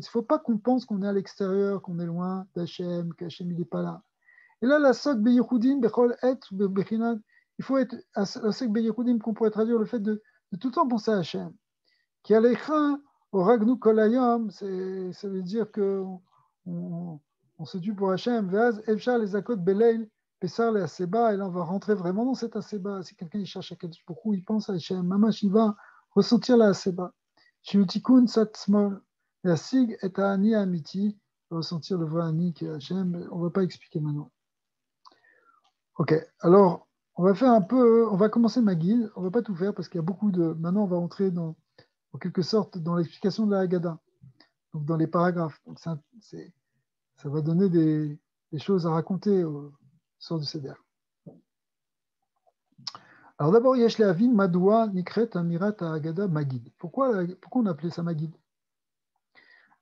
faut pas qu'on pense qu'on est à l'extérieur, qu'on est loin d'Hachem, qu'Hachem il n'est pas là. Et là, la sok beyichudim bechol et bechinat, il faut être la sok beyichudim qu'on pourrait traduire le fait de tout le temps penser à Hachem. Qui alecha au ragnu kolayom, ça veut dire que on se tue pour Hachem. Veaz efshar les akot beleil pesar le aseba, et là on va rentrer vraiment dans cet aseba. Si quelqu'un il cherche à Kadosh Baruch Hu, il pense à Hachem. Mamash il va ressentir la aseba. Shiutikun sat smol, la sig et ani amiti, ressentir le vrai ani qui est Hachem. On ne va pas expliquer maintenant. Ok, alors on va commencer ma guide, on ne va pas tout faire parce qu'il y a beaucoup de... Maintenant on va entrer en quelque sorte dans l'explication de la Haggadah, donc dans les paragraphes. Donc ça va donner des choses à raconter au sort du Seder. Alors d'abord, Yesh Lehavin Madoua Nikret Amirat Haggadah Magid. Pourquoi on appelait ça Magid?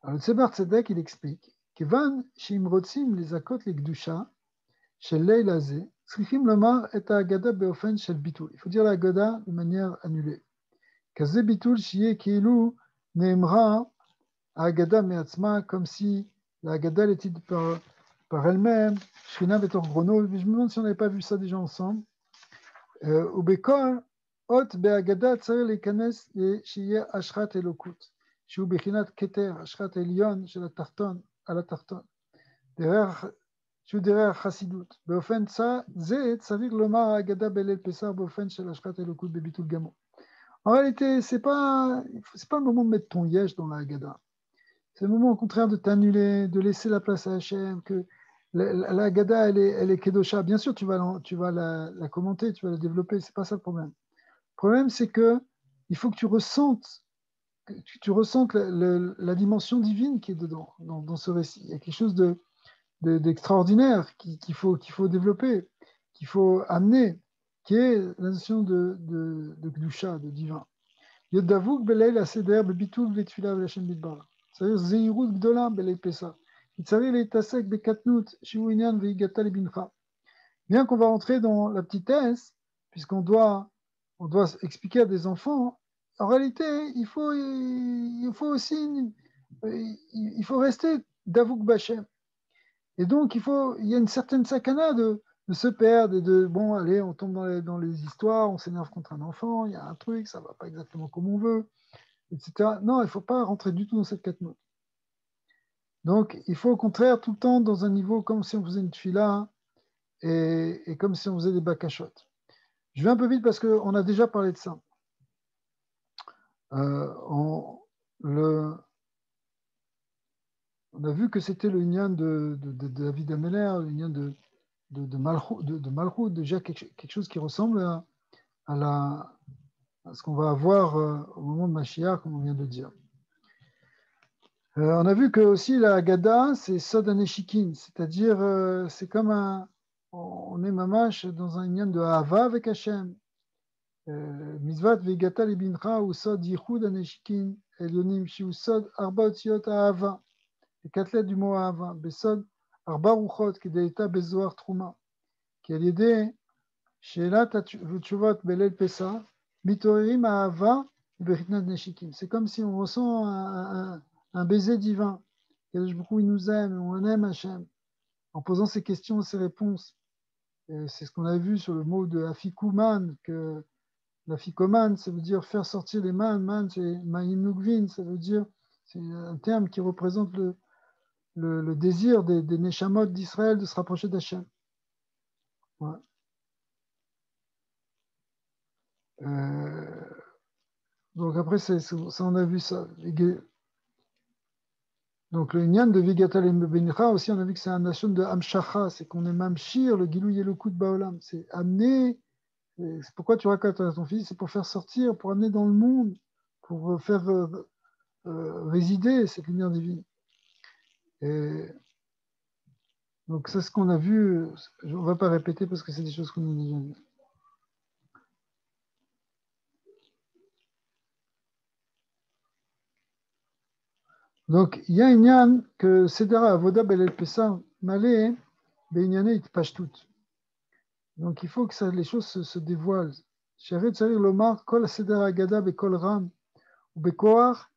Alors le Tsebar Tzedek, il explique que Van Shimrotzim les Akot les Gdusha chez Leilazé. Il faut dire la Haggadah de manière annulée. Kaze bitul shiye kielu neemra Haggadah me'atzma, comme si la Haggadah était par elle-même. Shrina betor grono. Je me demande si on n'avait pas vu ça déjà ensemble. Ou bekol ot be'Haggadah tzareh leikanes shiye ashrat elokut. Shu bechinat keter ashrat elyon shel hatarton al hatarton. Derech שהוא דרך החסידות. באופן זה צריך לומר ההגדה בליל פסח באופן של השחת אלוקות בביטול גמור. En réalité, c'est pas le moment de mettre ton yesh dans la Haggadah. C'est le moment au contraire de t'annuler, de laisser la place à Hachem, que la Haggadah, elle est kedosha. Bien sûr, tu vas la commenter, tu vas la développer, c'est pas ça le problème. Le problème, c'est que il faut que tu ressentes la dimension divine qui est dedans, dans ce récit. Il y a quelque chose d'extraordinaire qu'il faut développer, qu'il faut amener, qui est la notion de Gdusha, de divin. Yodavuk beleil aseder bebitul vetfila v'lashem bidbar. C'est-à-dire zeirut gdola beleil pesa. Itzari leitasek bekatnut shivu inyan veigata lebincha. Bien qu'on va rentrer dans la petitesse, puisqu'on doit expliquer à des enfants, en réalité, il faut aussi, il faut rester davuk b'Hashem. Et donc, il y a une certaine sakana de se perdre et de, bon, allez, on tombe dans les histoires, on s'énerve contre un enfant, il y a un truc, ça ne va pas exactement comme on veut, etc. Non, il ne faut pas rentrer du tout dans cette quête mode. Donc, il faut au contraire tout le temps dans un niveau comme si on faisait une tefila et comme si on faisait des bakachotes. Je vais un peu vite parce qu'on a déjà parlé de ça. On a vu que c'était le Inyan de David Ameller, le Inyan de Malchut, déjà quelque chose qui ressemble à ce qu'on va avoir au moment de Mashiach, comme on vient de dire. On a vu que aussi la Haggadah, c'est Sod Aneshikin, c'est-à-dire c'est comme on est mamash dans un Inyan de Ahava avec Hachem. Mizvat Vegata Libincha ou Sod Yichud Aneshikin, Elyonim Shiu Sod Arba Otziot Ahava, les 4 lettres du mot Ahava, Besod Arba Ruchot, Kedeita Bezoar Truma, qui est l'idée Sheelat Tshuvot Belel Pesa, Mitorerim Ahava, Bechitnat Neshikim. C'est comme si on ressent un baiser divin. Il nous aime, on aime Hachem. En posant ces questions et ces réponses. Et c'est ce qu'on a vu sur le mot de Afikuman, que l'Afikoman, ça veut dire faire sortir les man. Man, c'est Maïm Nugvin, ça veut dire, c'est un terme qui représente le désir des Neshamot d'Israël de se rapprocher d'Hachem. Ouais. Donc après, ça, on a vu ça. Donc le Nyan de Vigatal et Benicha aussi, on a vu que c'est un nation de Hamshacha, c'est qu'on est Mamshir, le Gilou Yelokut Baolam. C'est amener, c'est pourquoi tu racontes à ton fils, c'est pour faire sortir, pour amener dans le monde, pour faire résider cette lumière divine. Et donc c'est ce qu'on a vu, on ne va pas répéter parce que c'est des choses qu'on a déjà vues. Donc, il y a un Nyan que Sedera Avoda Belel Pessah Malé Beinyane Itpashtut. Donc, il faut que les choses se dévoilent. Chéri Tsarir Lomar, Kol Sedera Agada Bekol Ram ou Bekoar,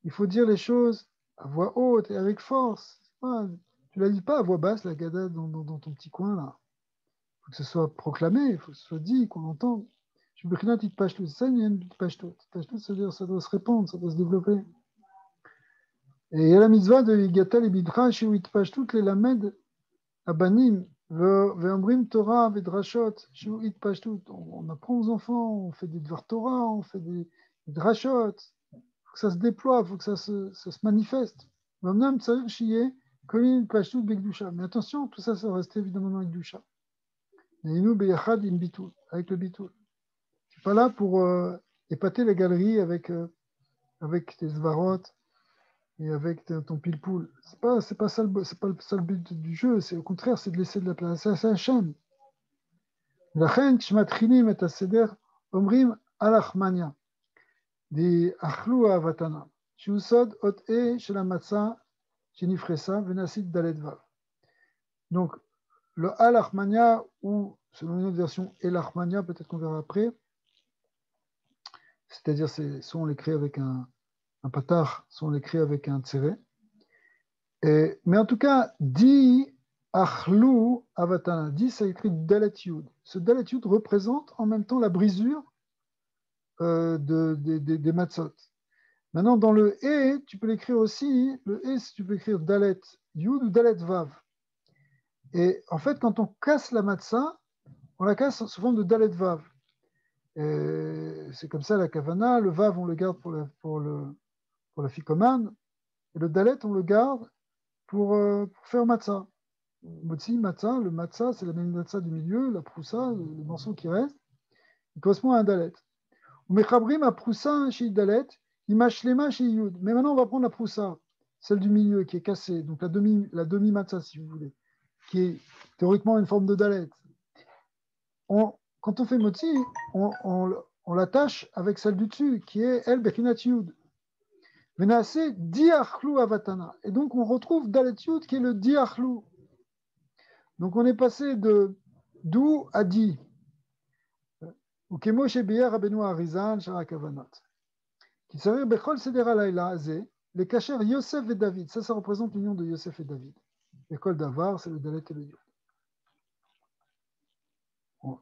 il faut dire les choses à voix haute et avec force. Tu ne la dis pas à voix basse, la Gada, dans ton petit coin, là. Il faut que ce soit proclamé, il faut que ce soit dit, qu'on entende. Je veux que Itpashtut, ça, il y a une Itpashtut. Itpashtut, c'est-à-dire ça doit se répandre, ça doit se développer. Et il y a la mitzvah de Yigatal et Bidrash où Itpashtut les lamed abanim ve'omrim Torah ve'drashot où Itpashtut. On apprend aux enfants, on fait des dvar Torah, on fait des drashot. Il faut que ça se déploie, il faut que ça se manifeste. Mais attention, tout ça, ça va rester évidemment dans le Gdusha. Avec le bitul. Je ne suis pas là pour épater les galeries avec tes zvarot et avec ton pile-poule. C'est pas ça le but du jeu, c'est au contraire, c'est de laisser de la place à Hachem. לכן כשמתחילים את הסדר אומרים הלחמניה דאכלו אהבתנה שהוא סוד אות של המצה שנפרסה ונעשית דלת ו'. Donc le alachmania ou selon une autre version elachmania, peut-être qu'on verra après, c'est-à-dire soit on l'écrit avec un patar, soit on l'écrit avec un tséré. Mais en tout cas, Di Achlou Avatana, Di ça écrit Dalet Yud. Ce Dalet Yud représente en même temps la brisure des matzot. Maintenant, dans le E, tu peux l'écrire aussi, le E, tu peux écrire Dalet Yud ou Dalet Vav. Et en fait, quand on casse la matzah, on la casse sous forme de Dalet Vav. C'est comme ça la kavana, le Vav, on le garde pour la ficomane, et le Dalet, on le garde pour faire matzah. Motzi, matzah, le matzah, c'est la même matzah du milieu, la proussa, le morceau qui reste, il correspond à un dalet. Mechabrim a proussa chez dalet, imachlema chez yud. Mais maintenant, on va prendre la proussa, celle du milieu qui est cassée, donc la demi-matzah, si vous voulez, qui est théoriquement une forme de dalet. Quand on fait motzi, on l'attache avec celle du dessus, qui est el bechinat yud. Venase diachlou avatana. Et donc, on retrouve dalet yud qui est le diachlou. Donc on est passé de d'où à di. Ou kemo shebiya rabenu Arizal sharakavanot. Qui s'avère bechol sedera laila azé, les cachers Yosef et David. Ça représente l'union de Yosef et David. École d'Avar, c'est le Dalet et le Yud. Bon.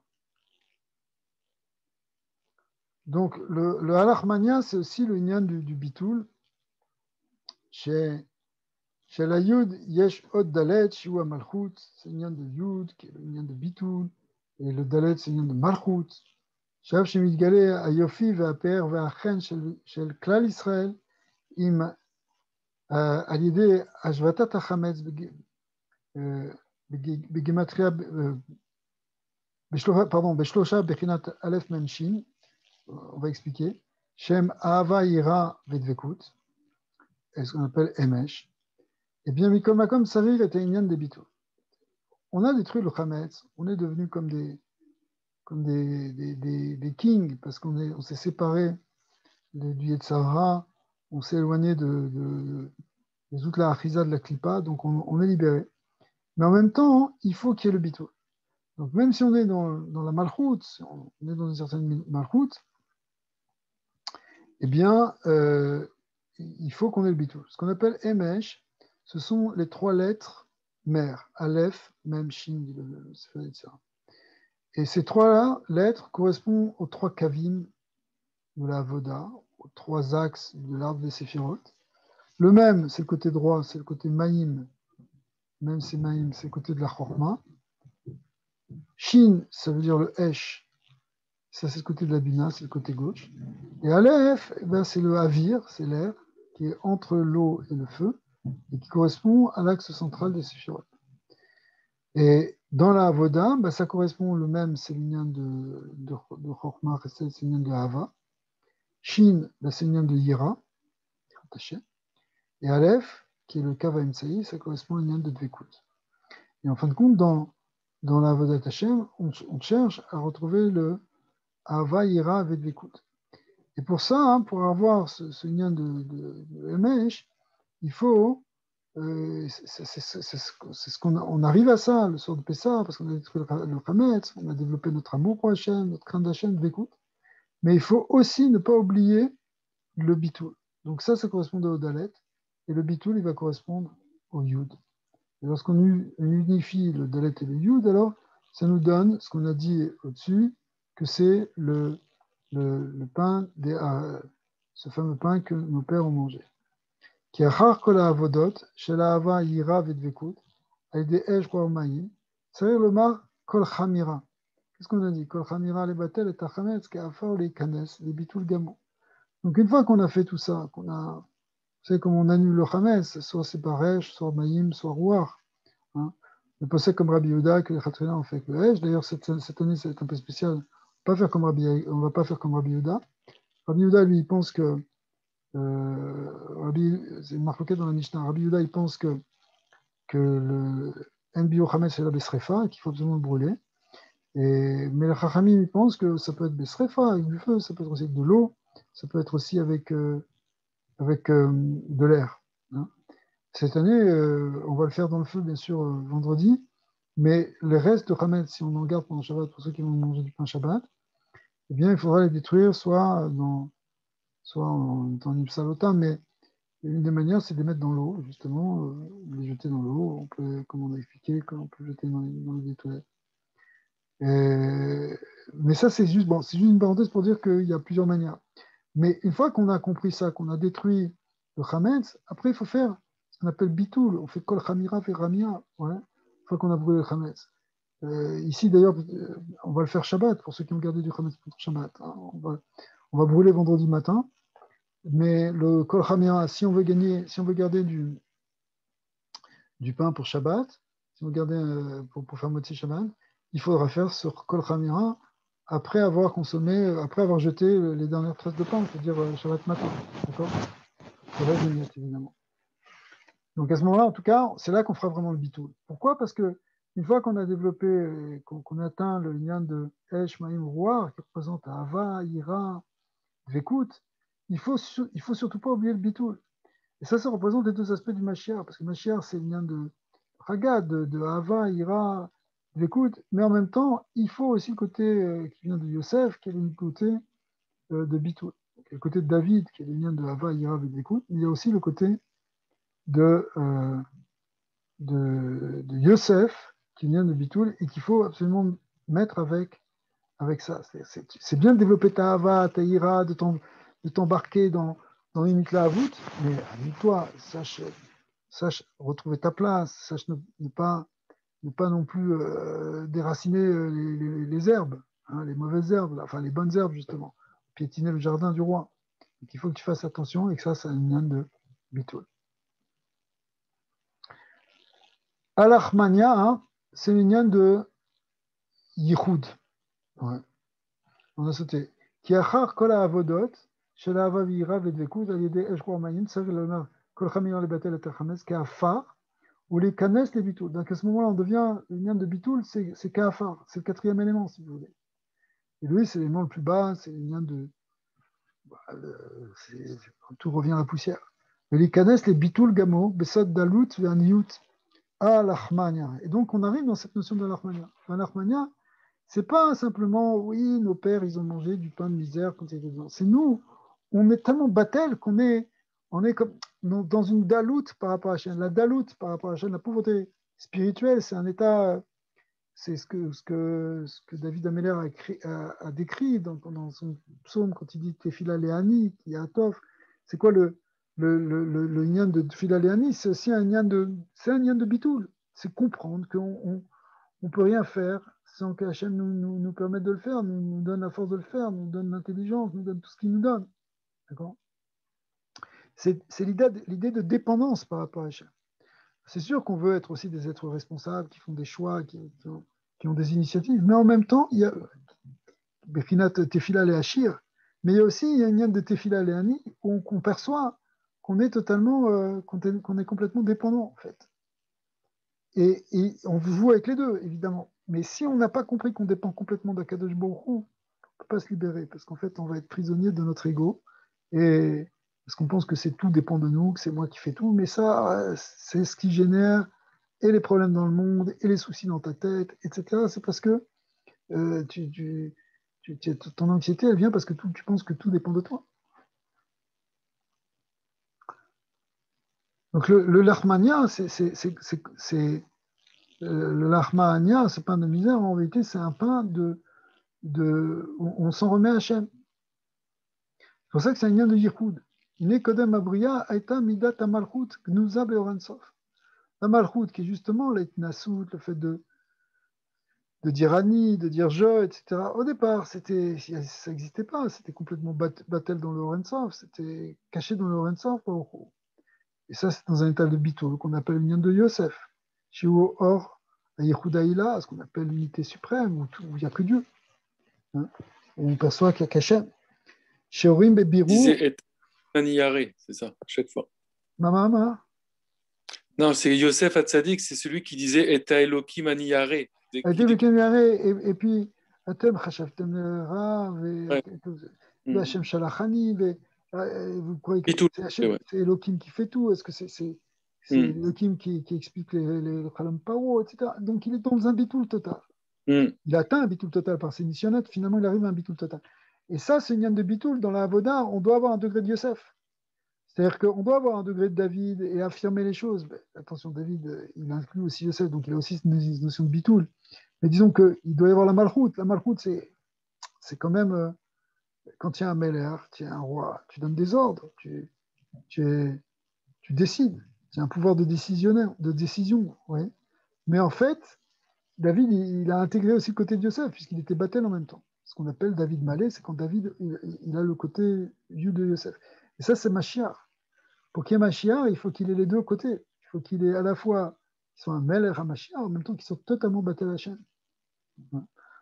Donc, le Halachmania, c'est aussi le Inyan du Bitoul. Chez la Yud, Yesh Od Dalet, Shiwa Malchut, c'est l'Inyan de Yud, qui est l'Inyan de Bitoul, et le Dalet, c'est l'Inyan de Malchut. Shav Shemidgale, Ayofi, Ve'aper, Ve'achen, Shel Klal Israël, Im, Alidé, Ashvatat HaChametz, Begematria, Beshlosha, Bechinat Aleph Memshin, on va expliquer. Shem Ahava Ira Vedvekut, et ce qu'on appelle Emesh. Eh bien, Mikol Makom Sarir était Inyan des Bitou. On a détruit le Chametz, on est devenu comme des kings, parce qu'on s'est séparé du Yetzara, on s'est éloigné de Zoutla Achiza de la Klippa, donc on est libéré. Mais en même temps, il faut qu'il y ait le Bitou. Donc même si on est dans la Malchut, on est dans une certaine Malchut, eh bien, il faut qu'on ait le Bitou. Ce qu'on appelle Emesh, ce sont les 3 lettres mères, Aleph, Mem, Shin, etc. Et ces 3 lettres correspondent aux 3 kavim de la Avoda, aux 3 axes de l'arbre des Séphirot. Le même, c'est le côté droit, c'est le côté Maïm. Même c'est Maïm, c'est le côté de la Chorma. Shin, ça veut dire le Esh. Ça, c'est le côté de la Bina, c'est le côté gauche. Et Aleph, eh ben, c'est le Avir, c'est l'air, qui est entre l'eau et le feu, et qui correspond à l'axe central des Séphirot. Et dans la Avoda, ben, ça correspond le même, c'est l'union de Chorma, c'est l'union de Hava. Shin, ben, c'est l'union de Yira, et Aleph, qui est le Kava Imsaï, ça correspond à l'union de Dvekut. Et en fin de compte, dans la Avodat Hashem, on cherche à retrouver le Hava, Yira, Vedvekut. Et pour ça, pour avoir ce lien de Emesh, il faut, c'est ce qu'on arrive à ça, le sort de Pessah, parce qu'on a détruit le Chametz, on a développé notre amour pour Hachem, notre crainte d'Hachem, Vedvekut. Mais il faut aussi ne pas oublier le Bitoul. Donc ça correspond au Dalet, et le Bitoul, il va correspondre au Yud. Et lorsqu'on unifie le Dalet et le Yud, alors ça nous donne ce qu'on a dit au-dessus, que c'est le pain, ce fameux pain que nos pères ont mangé. Qui achar kol ha'avodot, shel ha'ava yira vedvekut, aïdé esh ro'amaïm, c'est le mar kol chamira. Qu'est-ce qu'on a dit? Kol chamira le batel et tachametz, ki afar les kanes, les bitul gamon. Donc une fois qu'on a fait tout ça, vous savez comment on annule le chametz, soit c'est par esh, soit maïm, soit rouar. Hein. Ne pas faire comme Rabbi Yehuda, que les Khatrina ont fait avec le Hesh. D'ailleurs, cette année, c'est un peu spécial. On ne va pas faire comme Rabbi Yehuda. Rabbi Yehuda, lui, il pense que. C'est une marque dans la Mishnah. Rabbi Yehuda, il pense que le NBO Hametz, c'est la Besrefa, qu'il faut absolument le brûler. Mais le Chachamim, il pense que ça peut être Besrefa, avec du feu, ça peut être aussi avec de l'eau, ça peut être aussi avec de l'air. Hein. Cette année, on va le faire dans le feu, bien sûr, vendredi. Mais les restes de Hametz, si on en garde pendant Shabbat, pour ceux qui vont manger du pain Shabbat, eh bien, il faudra les détruire soit en Ipsalota, mais une des manières, c'est de les mettre dans l'eau, justement, les jeter dans l'eau. On peut, comme on a expliqué, on peut jeter dans les toilettes. Mais ça, c'est juste une parenthèse pour dire qu'il y a plusieurs manières. Mais une fois qu'on a compris ça, qu'on a détruit le Hametz, après, il faut faire ce qu'on appelle bitoul. On fait kol chamira fait ramia. Ouais, une fois qu'on a brûlé le Hametz. Ici, d'ailleurs, on va le faire Shabbat, pour ceux qui ont gardé du Hametz pour Shabbat. Hein. On va brûler vendredi matin. Mais le kol chamira, si on veut garder du pain pour Shabbat, si on veut garder pour faire moitié Shabbat, il faudra faire sur kol chamira après avoir jeté les dernières traces de pain, c'est-à-dire Shabbat matin. D'accord? C'est la vignette, évidemment. Donc à ce moment-là, en tout cas, c'est là qu'on fera vraiment le bitoul. Pourquoi? Parce que une fois qu'on a développé, qu'on a atteint le lien de Esh, Maïm, Rouar, qui représente Ava, Ira, Vekut, il faut surtout pas oublier le bitoul. Et ça représente les 2 aspects du Mashiach, parce que Mashiach, c'est le lien de Hagad, de Ava, Ira, Vekut, mais en même temps, il faut aussi le côté qui vient de Yosef, qui est le côté de bitoul. Donc, il y a le côté de David, qui est le lien de Ava, Ira, Vekut, mais il y a aussi le côté de de Yosef, qui vient de Bitoul, et qu'il faut absolument mettre avec ça. C'est bien de développer ta hava, ta ira, de t'embarquer dans une mitlahavut, mais amuse-toi, sache retrouver ta place, sache ne pas non plus déraciner les herbes, hein, les mauvaises herbes, enfin les bonnes herbes justement, piétiner le jardin du roi. Donc il faut que tu fasses attention et que ça, c'est un lien de Bitoul. Al-Achmania, hein, c'est l'union de Yichud. Ouais. On a sauté. Qui achar kol ha'avodot, shel ha'ava v'yira v'dvekut al yedei esh ro'mayim, tzarich lomar kol chamiyon lebatel et chametz, ka'afar, ou les kanes les bitoul. Donc à ce moment-là, on devient l'union de bitoul, c'est ka'afar, c'est le quatrième élément, si vous voulez. Et lui, c'est l'élément le plus bas, c'est l'union de. Tout revient à la poussière. Et les kanes, les bitoul gamo, besad dalut ve'aniyut. Al-Achmania. Et donc, on arrive dans cette notion de l'Achmania. L'Achmania, c'est pas simplement, oui, nos pères, ils ont mangé du pain de misère quand ils étaient dedans. C'est nous, on est tellement battel qu'on est comme dans une daloute par rapport à Hachem. La daloute par rapport à Hachem, la pauvreté spirituelle, c'est un état, c'est ce que David Ameller a décrit dans son psaume quand il dit Tefila Leani, qui est Atov. C'est quoi le lien de Tefila Leani? C'est aussi un lien de bitoul. C'est comprendre qu'on ne peut rien faire sans que Hachem nous permette de le faire, nous donne la force de le faire, nous donne l'intelligence, nous donne tout ce qu'il nous donne. D'accord? C'est l'idée de dépendance par rapport à Hachem. C'est sûr qu'on veut être aussi des êtres responsables, qui font des choix, qui ont des initiatives, mais en même temps, il y a Bechinat Tefila et Hachir, mais il y a aussi une lien de Tefila et Ani où on perçoit qu'on est totalement, qu'on est complètement dépendant en fait. Et on joue avec les deux, évidemment. Mais si on n'a pas compris qu'on dépend complètement d'Akadosh Baruch Hu, on ne peut pas se libérer, parce qu'en fait, on va être prisonnier de notre ego, et parce qu'on pense que tout dépend de nous, que c'est moi qui fais tout, mais ça, c'est ce qui génère et les problèmes dans le monde, et les soucis dans ta tête, etc. C'est parce que ton anxiété, elle vient parce que tu penses que tout dépend de toi. Donc le Lachmania, le Lachmania, ce pain de misère, en vérité, c'est un pain on s'en remet à Hachem. C'est pour ça que c'est un lien de Yichud. Nekodem Abria Aita Midat Amalchut Gnuza Beoransof. La Malchut, qui est justement l'Etnasut, le fait de dire Ani, de dire je, etc. Au départ, ça n'existait pas, c'était complètement battel dans le Orensov, c'était caché dans le Orensov. Et ça, c'est dans un état de bitoul qu'on appelle le lien de Yosef. Chez Or, à Yehudaïla, ce qu'on appelle l'unité suprême, où il n'y a que Dieu. Hein, où on perçoit qu'il y a qu'Hachem. Chez Orim Bebirou. Maniyare, c'est ça, chaque fois. Mama. Non, c'est Yosef Hatzadik, c'est celui qui disait Eta Eloki Maniyare. Et puis, Atem Chashavtem Ra, Hachem Shalachani, vous croyez que c'est Elohim qui fait tout? Est-ce que c'est Elohim qui explique les Khalam Paro, etc. Donc il est dans un bitoul total. Il atteint un bitoul total par ses missionnettes, finalement il arrive à un bitoul total. Et ça, c'est une yann de bitoul. Dans la Avoda, on doit avoir un degré de Yosef. C'est-à-dire qu'on doit avoir un degré de David et affirmer les choses. Mais, attention, David, il inclut aussi Yosef, donc il a aussi cette notion de bitoul. Mais disons qu'il doit y avoir la malchoute. La malchoute, c'est quand même, quand tu es un Meller, tu es un roi, tu donnes des ordres, tu décides. Tu as un pouvoir de décision. Ouais. Mais en fait, David, il a intégré aussi le côté de Yosef, puisqu'il était battel en même temps. Ce qu'on appelle David Malé, c'est quand David, il a le côté vieux de Yosef. Et ça, c'est Mashiach. Pour qu'il y ait Mashiach, il faut qu'il ait les deux côtés. Il faut qu'il ait à la fois qu'il soit un Meller à Mashiach, en même temps qu'il soit totalement battel à Hachem.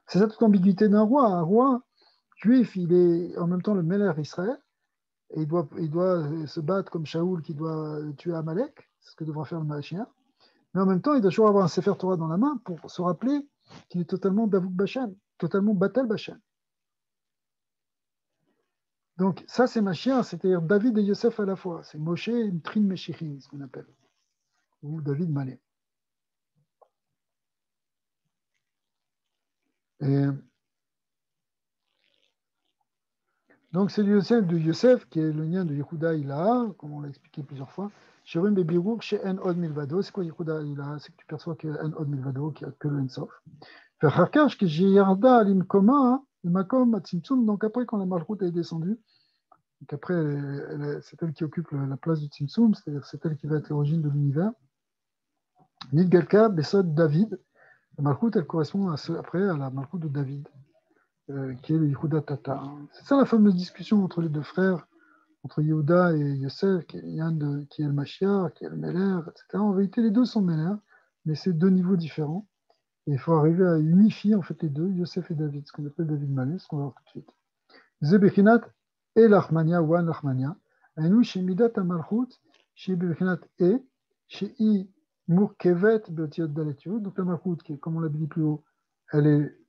C'est ça toute l'ambiguïté d'un roi. Un roi juif, il est en même temps le Meller Israël, et il doit se battre comme Shaoul qui doit tuer Amalek, c'est ce que devra faire le Mashiach. Mais en même temps, il doit toujours avoir un Sefer Torah dans la main pour se rappeler qu'il est totalement Davouk Bashan, totalement Batel Bashan. Donc ça, c'est Mashiach, c'est-à-dire David et Yosef à la fois. C'est Moshe et une Trin Meshichim, ce qu'on appelle, ou David Malé. Et donc c'est le Yosef de Yosef qui est le lien de Yehuda Ilaha, comme on l'a expliqué plusieurs fois. Shirim Bebirour, chez En Od Milvado. C'est quoi Yichuda Ila? C'est que tu perçois qu'il y a En Od Milvado, qu'il n'y a que le Ensof. Ferharkash, que Jiyarda Limkoma, Makom, Atzimtzum. Donc après, quand la Malchut est descendue, donc après, c'est elle qui occupe la place du Tzimtzum, c'est-à-dire c'est elle qui va être l'origine de l'univers. Nidgalka, Besod, David. La Malchut, elle correspond après à la Malchut de David, qui est le Yehuda Tata. C'est ça la fameuse discussion entre les deux frères, entre Yehuda et Yosef, qui est le Mashiach, qui est le Meler, etc. En vérité, les deux sont Meler, mais c'est deux niveaux différents. Et il faut arriver à unifier en fait les deux, Yosef et David, ce qu'on appelle David Malé, ce qu'on va voir tout de suite. Zebechinat et l'Achmania, ou l'Achmania. Aïnou, chez Midat Amalchut, chez Bechinat et, chez I Murkevet Beotiot Dalet. Donc la Malchut, qui est, comme on l'a dit plus haut,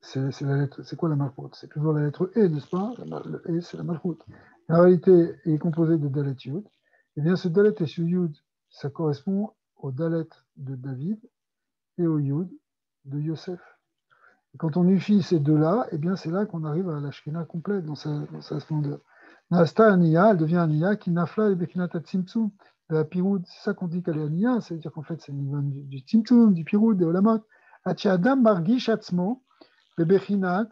c'est la lettre, c'est quoi la Malchut? C'est toujours la lettre E, n'est-ce pas? Le E, c'est la Malchut. En réalité, elle est composée de Dalet Yud. Et bien ce Dalet et ce Yud, ça correspond au Dalet de David et au Yud de Yosef. Et quand on unifie ces deux-là, eh bien c'est là qu'on arrive à la Shekhinah complète dans sa splendeur. Nasta Aniya, elle devient Aniya, qui nafla et Bechinat Tzimtzum, de la Piroud. C'est ça qu'on dit qu'elle est Aniya, c'est-à-dire qu'en fait c'est le niveau du Tzimtzum, du Piroud, des Olamot. Achi Adam Margish Atzmo, Bebechinat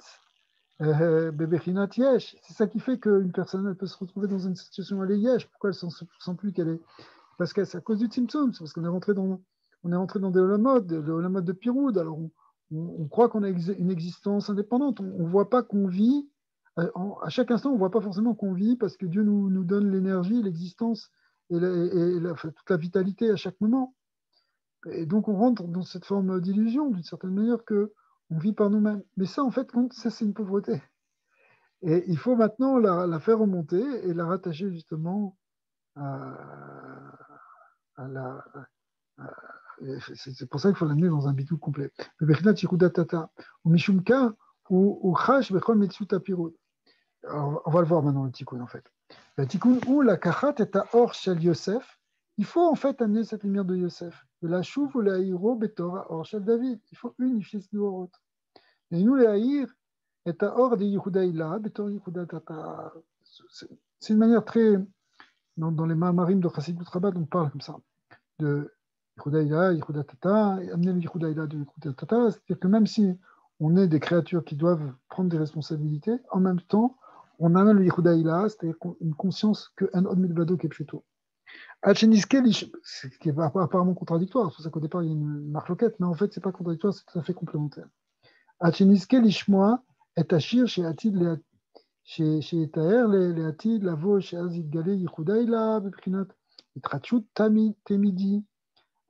Yesh. C'est ça qui fait qu'une personne elle peut se retrouver dans une situation elle est Yesh. Pourquoi elle ne sent plus qu'elle est? Parce que c'est à cause du Tzimtzum, c'est parce qu'on est rentré dans des Olamot, le Olamot de Piroud. Alors on croit qu'on a une existence indépendante. On ne voit pas qu'on vit. À chaque instant, on ne voit pas forcément qu'on vit parce que Dieu nous donne l'énergie, l'existence et toute la vitalité à chaque moment. Et donc, on rentre dans cette forme d'illusion, d'une certaine manière, qu'on vit par nous-mêmes. Mais ça, en fait, ça, c'est une pauvreté. Et il faut maintenant la faire remonter et la rattacher justement à la. C'est pour ça qu'il faut l'amener dans un bitou complet. On va le voir maintenant, le tikkun, en fait. Le tikkun ou la kachat et or shel Yosef, il faut en fait amener cette lumière de Yosef. De la chouv ou la hiro betora or shel David. Il faut unifier ces deux orot. Et nous, les haïr, et or de Yehuda Ila, betor Yehuda Tata. C'est une manière très. Dans les Mahamarim de Chassidut Rabbah, on parle comme ça. De Yehuda Ila, Yehuda Tata, et amener le Yehuda Ila de Yehuda Tata. C'est-à-dire que même si on est des créatures qui doivent prendre des responsabilités, en même temps, on amène le Yehuda Ila, c'est-à-dire une conscience que un Od Milvado Kepcheto. Ce qui est apparemment contradictoire, c'est pour ça qu'au départ il y a une marloquette, mais en fait c'est pas contradictoire, c'est tout à fait complémentaire. Acheniske lishmoa et achir chez Atid chez Taher les Atid lavo chez Azid Galé Yehuda Ila beprinat itrachut temidi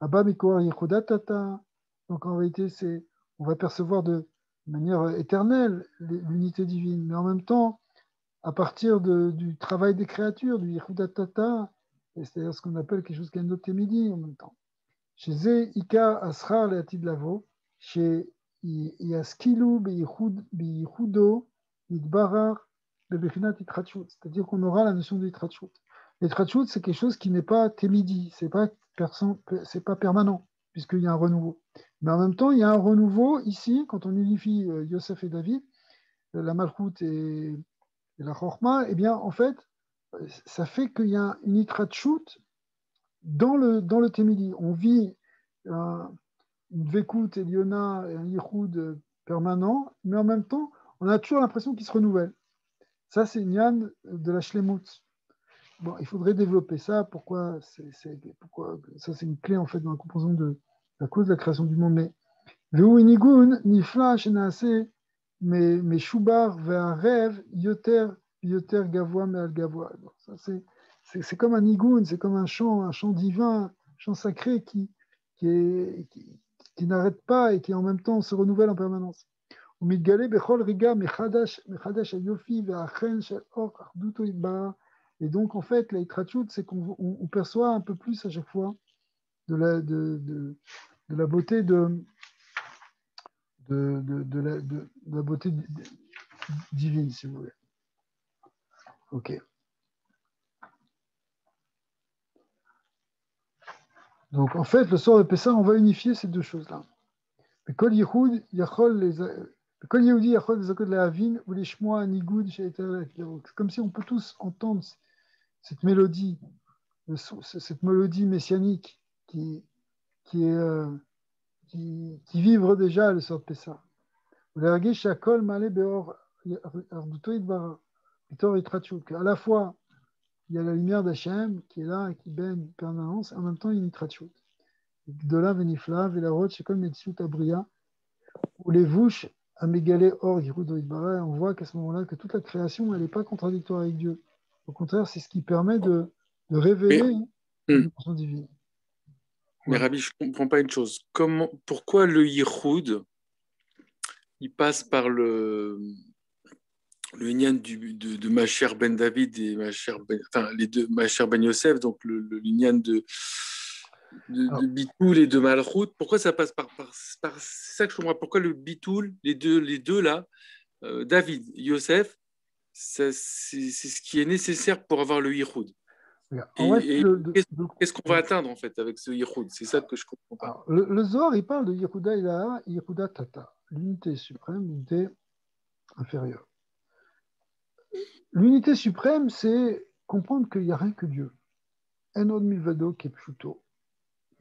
abba mikor Yehuda Tata. Donc en réalité on va percevoir de manière éternelle l'unité divine, mais en même temps à partir du travail des créatures, du Yehuda Tata, c'est-à-dire ce qu'on appelle quelque chose qu'un autre midi en même temps. Chez Ze Ika Asrar le Atid Lavo, chez Yaskilu Beyihudo Idbarar Bebechinat Itrachut, c'est-à-dire qu'on aura la notion de Itrachut. L'itrachut, c'est quelque chose qui n'est pas témidi, c'est pas permanent, puisqu'il y a un renouveau. Mais en même temps, il y a un renouveau ici, quand on unifie Yosef et David, la Malchut et la Chorma, eh bien, en fait, ça fait qu'il y a une itrachut dans le Témidi. On vit une Dvekout, Eliona, et un Yichud permanent, mais en même temps, on a toujours l'impression qu'il se renouvelle. Ça, c'est une yann de la Shlemut. Bon, il faudrait développer ça. Pourquoi ça, c'est une clé, en fait, dans la compréhension de la cause de la création du monde. Mais Veu inigun, nifla, shenaase, mais Shubar vers rêve, yoter gavois, mais al gavois. C'est comme un nigun, c'est comme un chant divin, un chant sacré qui n'arrête pas et qui en même temps se renouvelle en permanence. Et donc en fait, la Itrachut, c'est qu'on perçoit un peu plus à chaque fois de la beauté de la beauté divine, si vous voulez. Ok. Donc en fait, le soir de Pessah, on va unifier ces deux choses-là. C'est comme si on peut tous entendre cette mélodie cette mélodie messianique qui vibre déjà le sort de Pessah. À la fois, il y a la lumière d'Hachem qui est là et qui baigne en permanence, et en même temps, il y a une Itrachut. Gdola venifla, velarot, shekol metzut abria, ou les vouches à mégalé or yirudo idbara, on voit qu'à ce moment-là, que toute la création, elle n'est pas contradictoire avec Dieu. Au contraire, c'est ce qui permet de révéler la dimension divine. Mais Ouais. Rabbi, je ne comprends pas une chose. Pourquoi le Yichud, il passe par le Inyan de Macher Ben David et les deux Macher Ben Yosef, donc le Inyan de Bitoul et de Malchut. Pourquoi ça passe c'est ça que je comprends. Pourquoi le Bitoul, les deux là, David, Yosef, c'est ce qui est nécessaire pour avoir le Yichud. Et qu'est-ce qu'on va atteindre en fait avec ce Yichud? C'est ça que je comprends pas. Alors, le Zohar, il parle de Yehuda Ilaha, Yehuda Tata, l'unité suprême, l'unité inférieure. L'unité suprême, c'est comprendre qu'il n'y a rien que Dieu. Enod milvado kepshuto.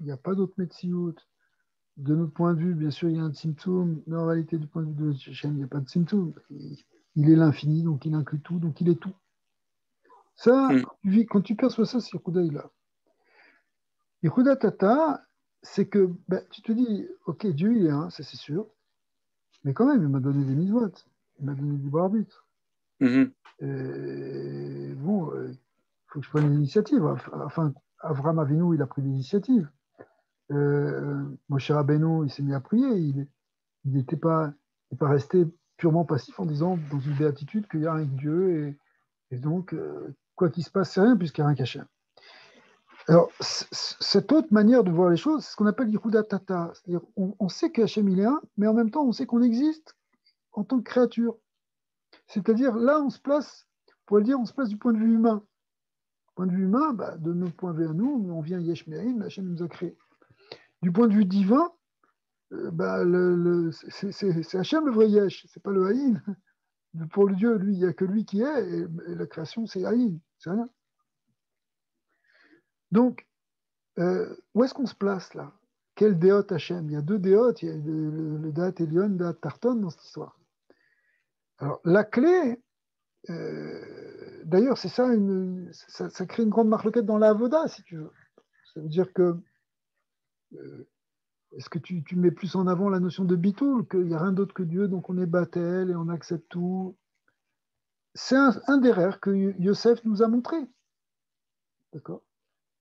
Il n'y a pas d'autre Metsiout. De notre point de vue, bien sûr, il y a un Tzimtzum, mais en réalité, du point de vue de Hachem, il n'y a pas de Tzimtzum. Il est l'infini, donc il inclut tout, donc il est tout. Ça, quand tu perçois ça, c'est Yehuda Ilaha. Yehuda Tata, c'est que tu te dis, ok, Dieu, il est un, ça c'est sûr, mais quand même, il m'a donné des mitzvot, il m'a donné du libre arbitre. Et bon, il faut que je prenne l'initiative. Enfin, Avram Avinu, il a pris l'initiative. Moshe Rabbeinu, il s'est mis à prier. Il n'est pas resté purement passif en disant dans une béatitude qu'il y a un Dieu et donc, quoi qu'il se passe, c'est rien puisqu'il n'y a rien qu'Hachem. Alors, cette autre manière de voir les choses, c'est ce qu'on appelle Yehuda Tata. C'est-à-dire, on sait qu'Hachem, il est un, mais en même temps, on sait qu'on existe en tant que créature. C'est-à-dire, là, on se place, pour le dire, on se place du point de vue humain. Du point de vue humain, de notre point de vue à nous, on vient Yesh Me'ahin, Hachem nous a créé. Du point de vue divin, c'est Hachem le vrai Yesh, c'est pas le Haïn. Pour le Dieu, lui, il n'y a que lui qui est, et la création, c'est Haïn, c'est rien. Donc, où est-ce qu'on se place là? Quel déot Hachem? Il y a deux déot, il y a le Daat Elion, le Daat Tarton dans cette histoire. Alors, la clé, d'ailleurs, c'est ça, ça crée une grande marloquette dans la Avoda, si tu veux. Ça veut dire que, est-ce que tu mets plus en avant la notion de Bitoul, qu'il n'y a rien d'autre que Dieu, donc on est Batel et on accepte tout? C'est un des rêves que Yosef nous a montré. D'accord?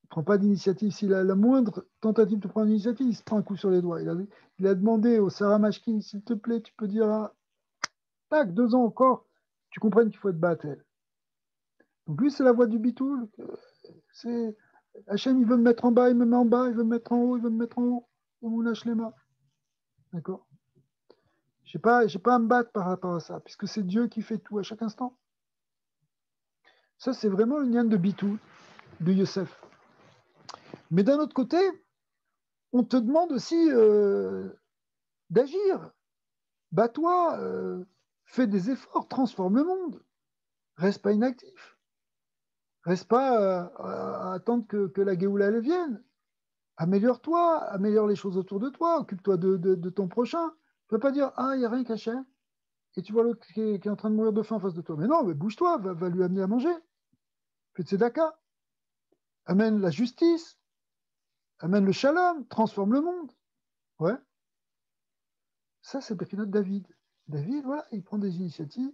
Il ne prend pas d'initiative. S'il a la moindre tentative de prendre une initiative, il se prend un coup sur les doigts. Il a demandé au Sarah Mashkin, s'il te plaît, tu peux dire, tac, 2 ans encore, tu comprennes qu'il faut être Batel. Donc lui, c'est la voie du Bitoul. C'est Hachem, il veut me mettre en bas, il me met en bas, il veut me mettre en haut, il veut me mettre en haut. On lâche les mains. D'accord? Je n'ai pas à me battre par rapport à ça, puisque c'est Dieu qui fait tout à chaque instant. Ça, c'est vraiment le lien de Bitoul, de Yosef. Mais d'un autre côté, on te demande aussi d'agir. Bats-toi, fais des efforts, transforme le monde. Reste pas inactif. Reste pas à attendre que la Géoula elle vienne. Améliore-toi, améliore les choses autour de toi, occupe-toi de ton prochain. Tu ne peux pas dire, ah, il n'y a rien qu'Hachem, et tu vois l'autre qui est en train de mourir de faim en face de toi. Mais non, mais bouge-toi, va lui amener à manger. Fais de tzedaka. Amène la justice, amène le shalom, transforme le monde. Ouais. Ça, c'est Bephinot David. David, voilà, il prend des initiatives,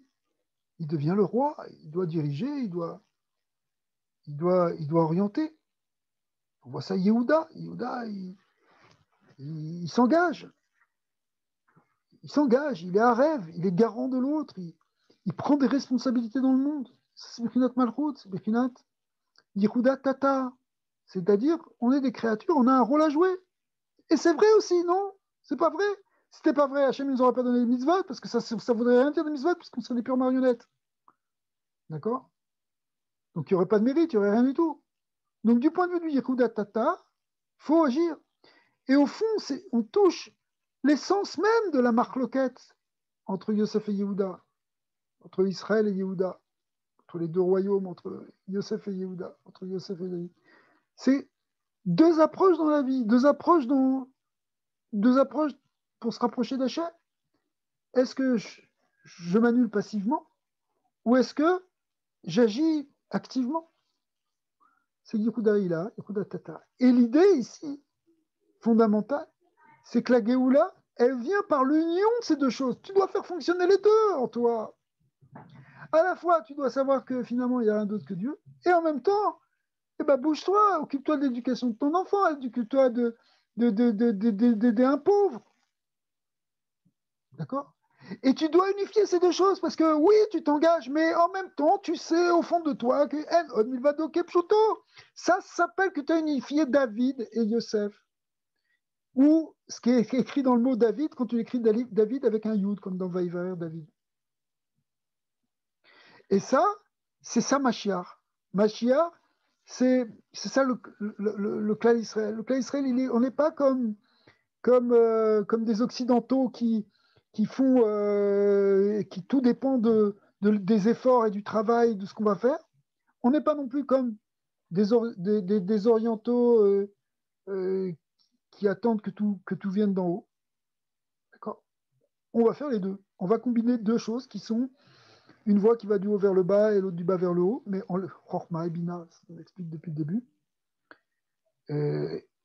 il devient le roi, il doit diriger, il doit orienter. On voit ça, Yehuda. Yehuda, il s'engage. Il s'engage, il est à rêve, il est garant de l'autre, il prend des responsabilités dans le monde. C'est Bephinot Malchut, c'est Bephinot Yehuda Tata. C'est-à-dire, on est des créatures, on a un rôle à jouer. Et c'est vrai aussi, non? C'est pas vrai? Si c'était pas vrai, Hachem ne nous aurait pas donné les mitzvot, parce que ça voudrait rien dire des mitzvot, puisqu'on serait des pures marionnettes. D'accord? Donc il n'y aurait pas de mérite, il n'y aurait rien du tout. Donc du point de vue du Yehuda Tata, il faut agir. Et au fond, on touche l'essence même de la marloquette entre Yosef et Yehuda, entre Israël et Yehuda, entre les deux royaumes, entre Yosef et Yehuda, entre Yosef et David. C'est deux approches dans la vie, deux approches pour se rapprocher d'Hachem. Est-ce que je m'annule passivement ou est-ce que j'agis activement? C'est Yehuda Ila, Yehuda Tata. Et l'idée ici, fondamentale, c'est que la Géoula, elle vient par l'union de ces deux choses. Tu dois faire fonctionner les deux en toi. À la fois, tu dois savoir que finalement, il n'y a rien d'autre que Dieu, et en même temps, eh ben, bouge-toi, occupe-toi de l'éducation de ton enfant, occupe-toi d'aider un pauvre. D'accord? Et tu dois unifier ces deux choses, parce que oui, tu t'engages, mais en même temps, tu sais au fond de toi que ça s'appelle que tu as unifié David et Yosef. Ou ce qui est écrit dans le mot David, quand tu écris David avec un Yud, comme dans Vaïvaer David. Et ça, c'est ça Mashiach. Mashiach, c'est ça le clan Israël. Le clan Israël, on n'est pas comme des Occidentaux qui font, qui tout dépend des efforts et du travail, de ce qu'on va faire. On n'est pas non plus comme des Orientaux qui attendent que tout vienne d'en haut. D'accord? On va faire les deux. On va combiner deux choses qui sont une voie qui va du haut vers le bas et l'autre du bas vers le haut, mais Chorma et Bina, on l'explique depuis le début.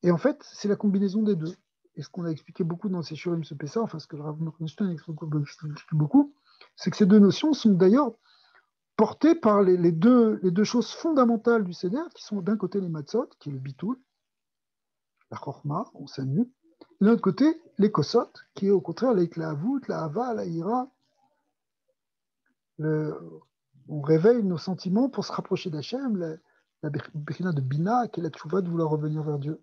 Et en fait, c'est la combinaison des deux. Et ce qu'on a expliqué beaucoup dans ces Shurim se Pessah, enfin ce que le Rav Morgenstern explique beaucoup, c'est que ces deux notions sont d'ailleurs portées par les deux choses fondamentales du Seder, qui sont d'un côté les matzot, qui est le bitoul, la chorma, on s'amuse, et de l'autre côté les kosot, qui est au contraire l'eiklavut, la hava, la ira, on réveille nos sentiments pour se rapprocher d'Hachem, la bechina de Bina, qui est la tchouva de vouloir revenir vers Dieu.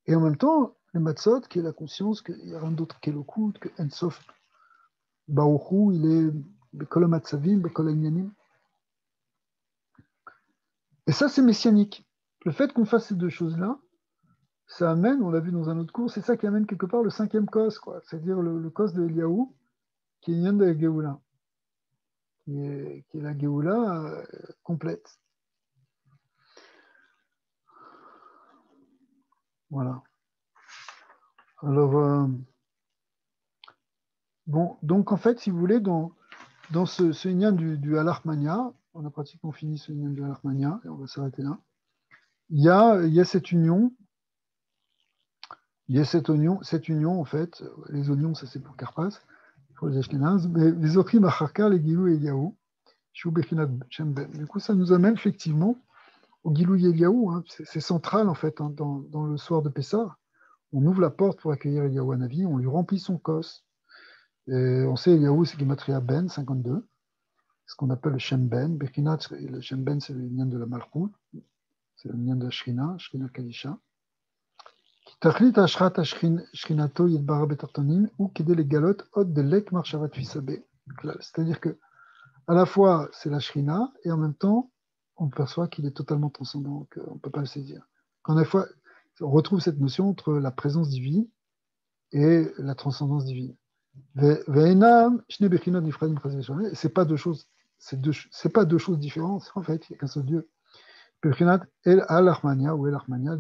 Et en même temps, le matzot, qui est la conscience qu'il n'y a rien d'autre qu'Elokut, que Ensof Baruchu, il est Bekol Matzavim, Bekol Inyanim. Et ça, c'est messianique. Le fait qu'on fasse ces deux choses-là, ça amène, on l'a vu dans un autre cours, c'est ça qui amène quelque part le cinquième kos, quoi. C'est-à-dire le kos de Eliaou, qui est Inyan de la Géoula, qui est la Géoula complète. Voilà. Alors, bon, donc en fait, si vous voulez, dans ce lien du Halachmania, on a pratiquement fini ce lien du Halachmania, et on va s'arrêter là. Il y a cette union, cette union, en fait, les oignons, ça c'est pour Karpas, pour les Ashkenaz, mais les Ochim Acharka, les Gilou et Eliaou, Shou Bechinat Shem Ben. Du coup, ça nous amène effectivement au Gilou et Eliaou, hein. C'est central en fait, hein, dans le soir de Pessah. On ouvre la porte pour accueillir Eliaou Hanavi, on lui remplit son kos. Et on sait Eliaou, c'est Gematria Ben, 52, ce qu'on appelle le Shem Ben. Bechinat, le Shem Ben, c'est le lien de la Malchut, c'est le lien de la Shrina Kadisha. תכלית השחת שכינתו יתברך בתחתונים הוא כדי לגלות עוד דלק מחשבת תפיסה בכלל. C'est-à-dire que à la fois c'est la Shrina et en même temps on perçoit qu'il est totalement transcendant, qu'on ne peut pas le saisir. Quand à la fois on retrouve cette notion entre la présence divine et la transcendance divine. C'est pas deux choses, c'est pas deux choses différentes. En fait, il n'y a qu'un seul Dieu. El al-Armania ou El Armania,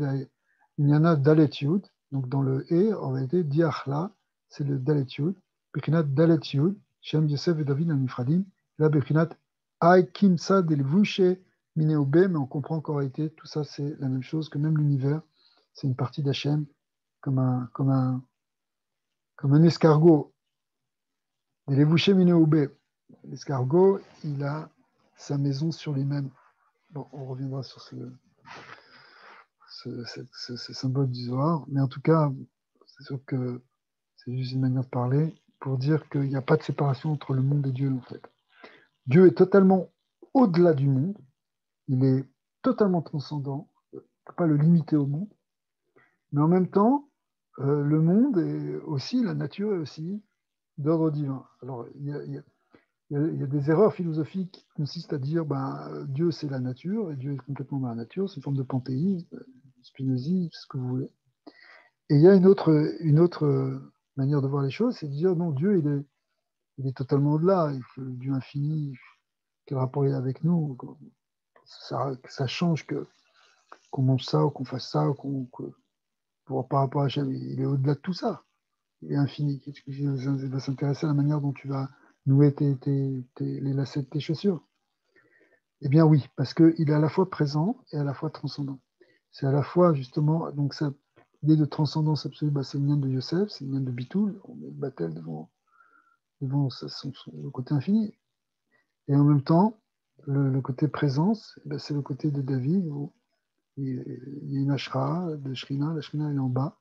il y en a Dalet Yud, donc dans le E, en réalité, Diachla, c'est le Dalet Yud, Bechinat Dalet Yud, Shem Yosef et David al-Mifradim, là, Bechinat Ay Kimsa del Vouche Mineobe, mais on comprend qu'en réalité, tout ça, c'est la même chose, que même l'univers, c'est une partie d'Hachem, comme un escargot. Del Vouche Mineobe, l'escargot, il a sa maison sur lui-même. Bon, on reviendra sur ce symbole du Zohar, mais en tout cas, c'est sûr que c'est juste une manière de parler pour dire qu'il n'y a pas de séparation entre le monde et Dieu, en fait. Dieu est totalement au-delà du monde, il est totalement transcendant, on ne peut pas le limiter au monde, mais en même temps, le monde est aussi, la nature est aussi d'ordre divin. Alors, il y a des erreurs philosophiques qui consistent à dire Dieu c'est la nature, et Dieu est complètement dans la nature, c'est une forme de panthéisme, spinozisme, ce que vous voulez. Et il y a une autre manière de voir les choses, c'est de dire non, Dieu il est totalement au-delà, Dieu infini, quel rapport il a avec nous, ça change que qu'on mange ça ou qu'on fasse ça, par rapport à Hachem, il est au-delà de tout ça. Il est infini. Il va s'intéresser à la manière dont tu vas nouer les lacets de tes chaussures. Eh bien oui, parce qu'il est à la fois présent et à la fois transcendant. C'est à la fois justement, donc ça, l'idée de transcendance absolue, c'est le lien de Yosef, c'est le lien de Bitoul, on met le battel devant le côté infini. Et en même temps, le côté présence, c'est le côté de David où il y a une ashra de Shrina, la Shrina est en bas.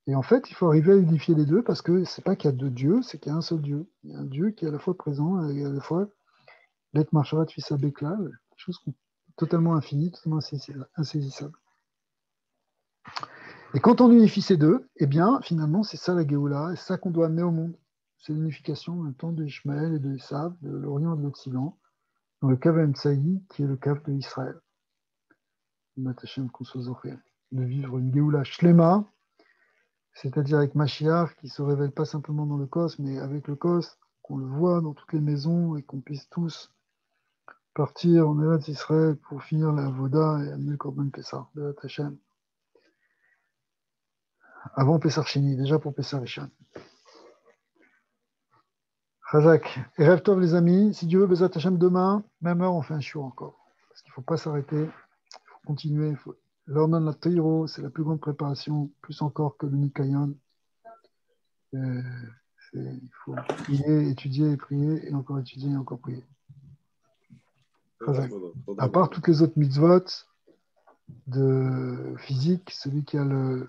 Et en fait, il faut arriver à unifier les deux parce que c'est pas qu'il y a deux dieux, c'est qu'il y a un seul Dieu. Il y a un Dieu qui est à la fois présent et à la fois l'être marcharat fils Bekla, quelque chose totalement infini, totalement insaisissable. Et quand on unifie ces deux, eh bien, finalement, c'est ça la Géoula, et c'est ça qu'on doit amener au monde. C'est l'unification en même temps de Ishmaël et de Esav, de l'Orient et de l'Occident, dans le Kav Emtsaï, qui est le Kav de Israël. De vivre une Géoula Shlema, c'est-à-dire avec Mashiach, qui ne se révèle pas simplement dans le Kos, mais avec le Kos, qu'on le voit dans toutes les maisons et qu'on puisse tous partir en Eretz Israël pour finir la Voda et amener le Korban Pessah de Hashem. Avant Pessah Sheni, déjà pour Pessah Rishon. Chazak. Et rêve tov les amis, si Dieu veut, Bezat Hashem demain, même heure, on fait un shiur encore. Parce qu'il ne faut pas s'arrêter, il faut continuer. L'Ornan la Teiro, c'est la plus grande préparation, plus encore que le Nikayon. Il faut prier, étudier et prier, et encore étudier et encore prier. Chazak. À part toutes les autres mitzvot de physique, celui qui a le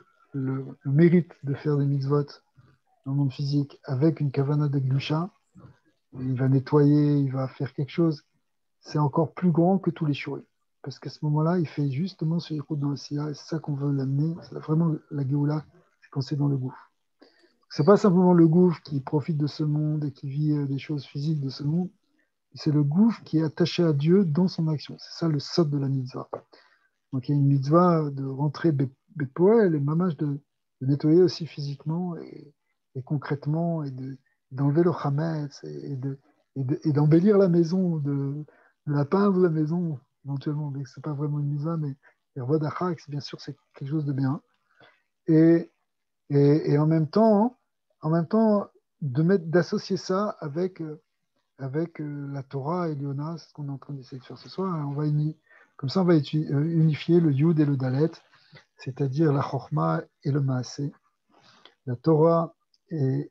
mérite de faire des mitzvot dans le monde physique avec une kavana de glusha, il va nettoyer, il va faire quelque chose, c'est encore plus grand que tous les shurim. Parce qu'à ce moment-là, il fait justement ce yéchoud dans le siya, et c'est ça qu'on veut l'amener. C'est vraiment la Géoula, c'est quand c'est dans le gouffre. C'est pas simplement le gouffre qui profite de ce monde et qui vit des choses physiques de ce monde, c'est le gouffre qui est attaché à Dieu dans son action. C'est ça le sot de la mitzvah. Donc il y a une mitzvah de rentrer Betpoel et mamage de nettoyer aussi physiquement et concrètement et d'enlever le chametz et d'embellir la maison, de la peindre la maison éventuellement. Mais c'est pas vraiment une mitzvah, mais bien sûr c'est quelque chose de bien. Et en même temps d'associer ça avec la Torah et l'Iona, c'est ce qu'on est en train d'essayer de faire ce soir. Comme ça, on va unifier le Yud et le Dalet, c'est-à-dire la Chochma et le Maaseh, la Torah et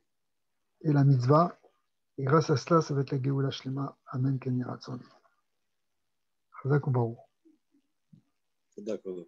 la Mitzvah. Et grâce à cela, ça va être la Geoula Shlema. Amen, Kenira Tzon. Chazak ou Baruch. D'accord.